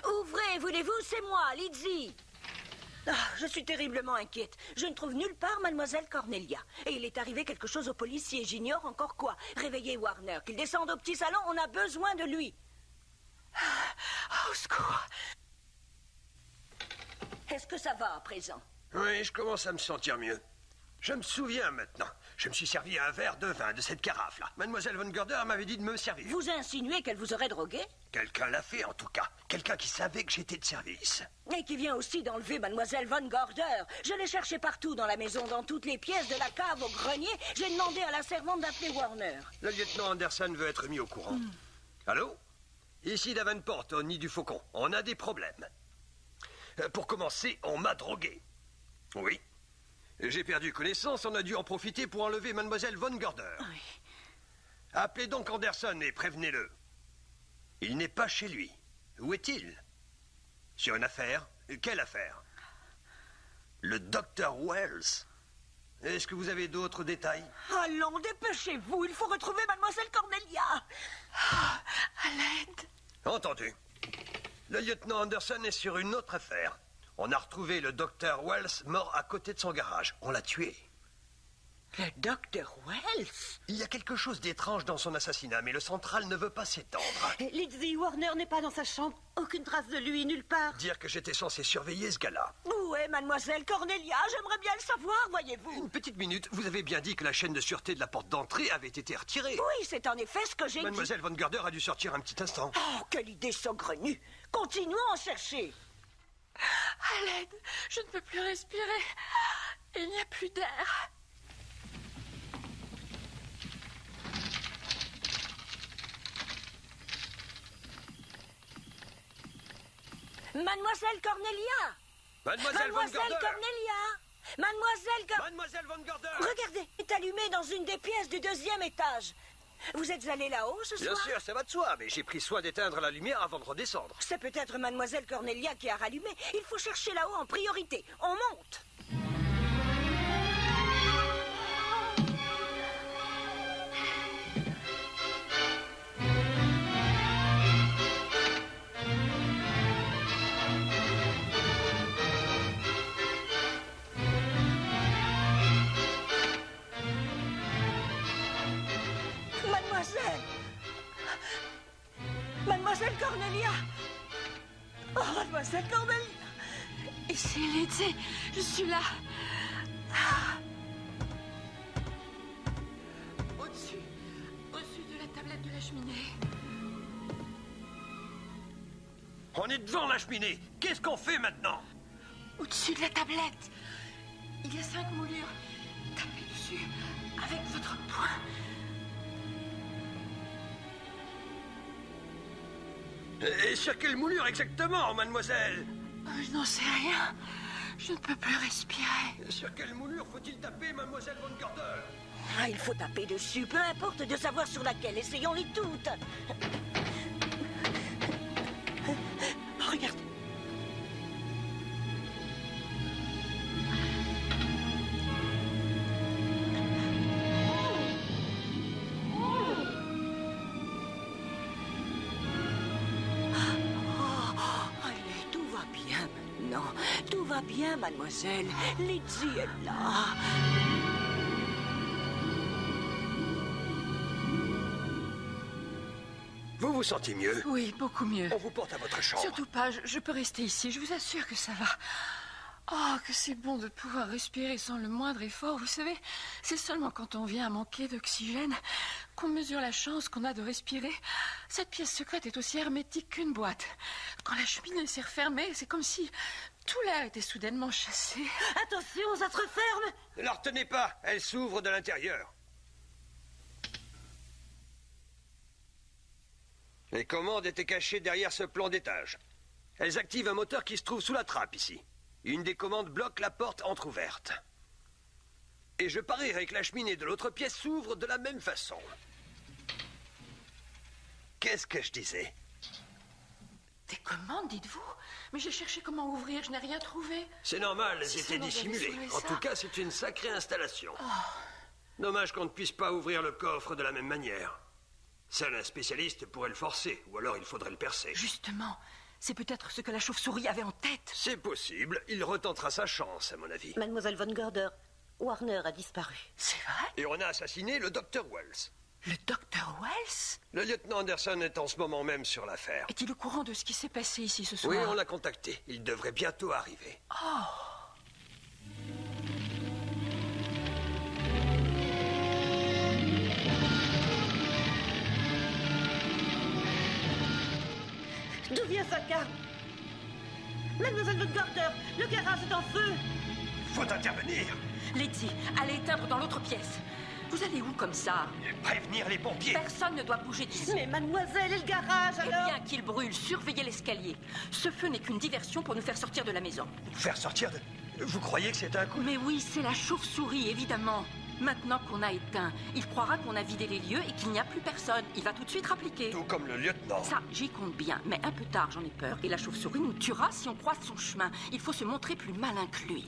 Ouvrez, voulez-vous, c'est moi, Lizzie. Je suis terriblement inquiète. Je ne trouve nulle part mademoiselle Cornelia. Et il est arrivé quelque chose au policier, j'ignore encore quoi. Réveillez Warner, qu'il descende au petit salon, on a besoin de lui. Au secours. Est-ce que ça va à présent? Oui, je commence à me sentir mieux. Je me souviens maintenant. Je me suis servi un verre de vin de cette carafe-là. Mademoiselle Von Gorder m'avait dit de me servir. Vous insinuez qu'elle vous aurait drogué? Quelqu'un l'a fait, en tout cas. Quelqu'un qui savait que j'étais de service. Et qui vient aussi d'enlever Mademoiselle Von Gorder. Je l'ai cherchée partout dans la maison, dans toutes les pièces, de la cave au grenier. J'ai demandé à la servante d'appeler Warner. Le lieutenant Anderson veut être mis au courant. Allô? Ici Davenport, au nid du faucon. On a des problèmes. Pour commencer, on m'a drogué. Oui. J'ai perdu connaissance, on a dû en profiter pour enlever Mademoiselle Von Gorder. Oui. Appelez donc Anderson et prévenez-le. Il n'est pas chez lui. Où est-il? Sur une affaire? Quelle affaire? Le docteur Wells. Est-ce que vous avez d'autres détails? Allons, dépêchez-vous, il faut retrouver Mademoiselle Cornelia. À l'aide. Entendu. Le lieutenant Anderson est sur une autre affaire. On a retrouvé le docteur Wells mort à côté de son garage. On l'a tué. Le docteur Wells? Il y a quelque chose d'étrange dans son assassinat, mais le central ne veut pas s'étendre. Lizzie, Warner n'est pas dans sa chambre. Aucune trace de lui, nulle part. Dire que j'étais censé surveiller ce gars-là. Où est Mademoiselle Cornelia? J'aimerais bien le savoir, voyez-vous. Une petite minute, vous avez bien dit que la chaîne de sûreté de la porte d'entrée avait été retirée. Oui, c'est en effet ce que j'ai dit. Mademoiselle Von Gorder a dû sortir un petit instant. Oh, quelle idée saugrenue. Continuons à chercher. À l'aide. Je ne peux plus respirer. Il n'y a plus d'air. Mademoiselle Cornelia! Mademoiselle Von Gorder! Cornelia! Mademoiselle Von Gorder! Regardez, est allumé dans une des pièces du 2e étage. Vous êtes allé là-haut ce soir? Bien sûr, ça va de soi, mais j'ai pris soin d'éteindre la lumière avant de redescendre. C'est peut-être Mademoiselle Cornelia qui a rallumé. Il faut chercher là-haut en priorité. On monte! Mademoiselle Cornelia! Oh, Mademoiselle Cornelia! Ici, Lizzie, je suis là. Au-dessus de la tablette de la cheminée. On est devant la cheminée. Qu'est-ce qu'on fait maintenant? Au-dessus de la tablette. Il y a 5 moulures. Tapez dessus avec votre poing. Et sur quelle moulure exactement, mademoiselle? Je n'en sais rien. Je ne peux plus respirer. Sur quelle moulure faut-il taper, mademoiselle Von Gorder? Ah, il faut taper dessus, peu importe de savoir sur laquelle. Essayons-les toutes. Regarde. Tout va bien, mademoiselle. Lizzie est là. Vous vous sentez mieux? Oui, beaucoup mieux. On vous porte à votre chambre. Surtout pas, je peux rester ici, je vous assure que ça va. Oh, que c'est bon de pouvoir respirer sans le moindre effort. Vous savez, c'est seulement quand on vient à manquer d'oxygène qu'on mesure la chance qu'on a de respirer. Cette pièce secrète est aussi hermétique qu'une boîte. Quand la cheminée s'est refermée, c'est comme si tout l'air était soudainement chassé. Attention, ça se referme. Ne la retenez pas, elle s'ouvre de l'intérieur. Les commandes étaient cachées derrière ce plan d'étage. Elles activent un moteur qui se trouve sous la trappe ici. Une des commandes bloque la porte entr'ouverte. Et je parierais que la cheminée de l'autre pièce s'ouvre de la même façon. Qu'est-ce que je disais? Des commandes, dites-vous? Mais j'ai cherché comment ouvrir, je n'ai rien trouvé. C'est normal, elles Si étaient seulement j'avais dissimulées. sauvé En ça. tout cas, c'est une sacrée installation. Oh. Dommage qu'on ne puisse pas ouvrir le coffre de la même manière. Seul un spécialiste pourrait le forcer, ou alors il faudrait le percer. Justement, c'est peut-être ce que la chauve-souris avait en tête. C'est possible, il retentera sa chance, à mon avis. Mademoiselle Von Gorder, Warner a disparu. C'est vrai? Et on a assassiné le docteur Wells. Le docteur Wells? Le lieutenant Anderson est en ce moment même sur l'affaire. Est-il au courant de ce qui s'est passé ici ce soir? Oui, on l'a contacté. Il devrait bientôt arriver. Oh! D'où vient ça, car Mademoiselle Von Gorder, le garage est en feu. Faut intervenir. Lizzie, allez éteindre dans l'autre pièce. Vous allez où comme ça? Prévenir les pompiers. Personne ne doit bouger d'ici. Mais mademoiselle, et le garage alors? Eh bien qu'il brûle, surveillez l'escalier. Ce feu n'est qu'une diversion pour nous faire sortir de la maison. Vous faire sortir de... Vous croyez que c'est un coup? Mais oui, c'est la chauve-souris, évidemment. Maintenant qu'on a éteint, il croira qu'on a vidé les lieux et qu'il n'y a plus personne. Il va tout de suite rappliquer. Tout comme le lieutenant. Ça, j'y compte bien. Mais un peu tard, j'en ai peur. Et la chauve-souris nous tuera si on croise son chemin. Il faut se montrer plus malin que lui.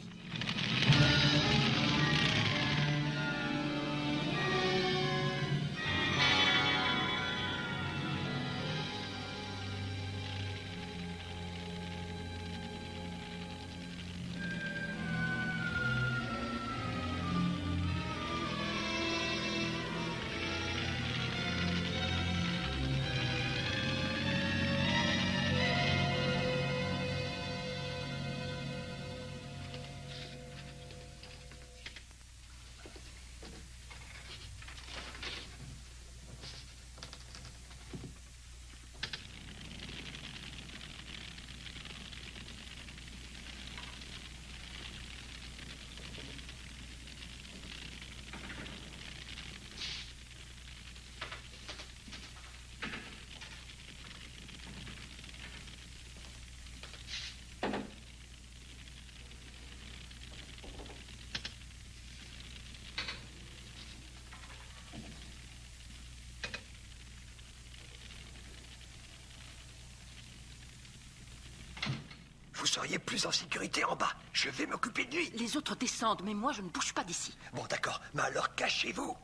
Vous seriez plus en sécurité en bas. Je vais m'occuper de lui. Les autres descendent, mais moi, je ne bouge pas d'ici. Bon, d'accord. Mais alors, cachez-vous.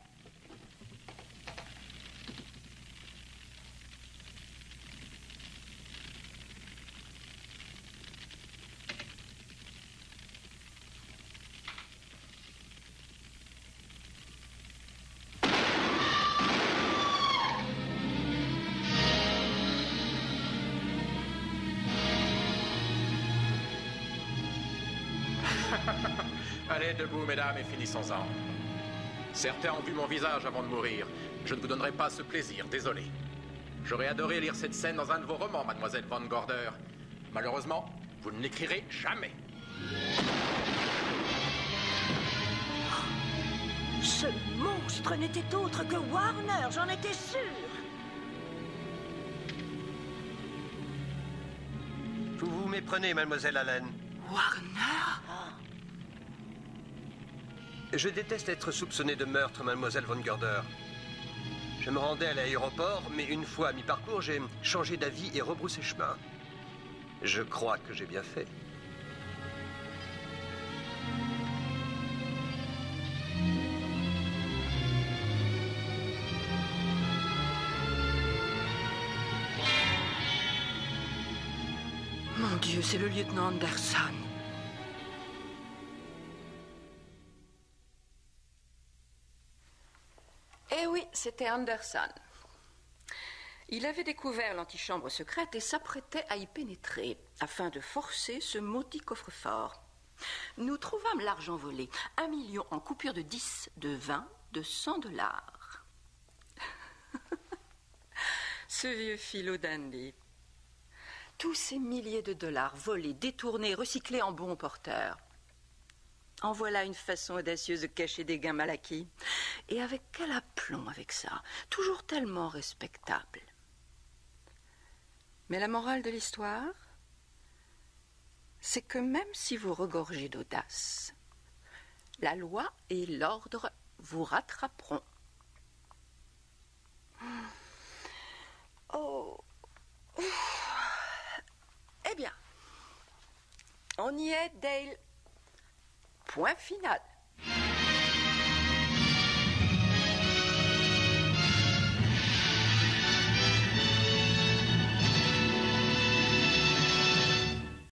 Allez, debout, mesdames, et finissons-en. Certains ont vu mon visage avant de mourir. Je ne vous donnerai pas ce plaisir, désolé. J'aurais adoré lire cette scène dans un de vos romans, mademoiselle Van Gorder. Malheureusement, vous ne l'écrirez jamais. Ce monstre n'était autre que Warner, j'en étais sûre. Vous vous méprenez, mademoiselle Allen. Warner? Je déteste être soupçonné de meurtre, mademoiselle Van Gorder. Je me rendais à l'aéroport, mais une fois à mi-parcours, j'ai changé d'avis et rebroussé chemin. Je crois que j'ai bien fait. Mon Dieu, c'est le lieutenant Anderson. Eh oui, c'était Anderson. Il avait découvert l'antichambre secrète et s'apprêtait à y pénétrer afin de forcer ce maudit coffre-fort. Nous trouvâmes l'argent volé, 1 million en coupures de 10, de 20, de 100 dollars. Ce vieux philo dandy. Tous ces milliers de dollars volés, détournés, recyclés en bons porteurs. En voilà une façon audacieuse de cacher des gains mal acquis. Et avec quel aplomb avec ça, toujours tellement respectable. Mais la morale de l'histoire, c'est que même si vous regorgez d'audace, la loi et l'ordre vous rattraperont. Oh. Eh bien, on y est, Dale. Point final.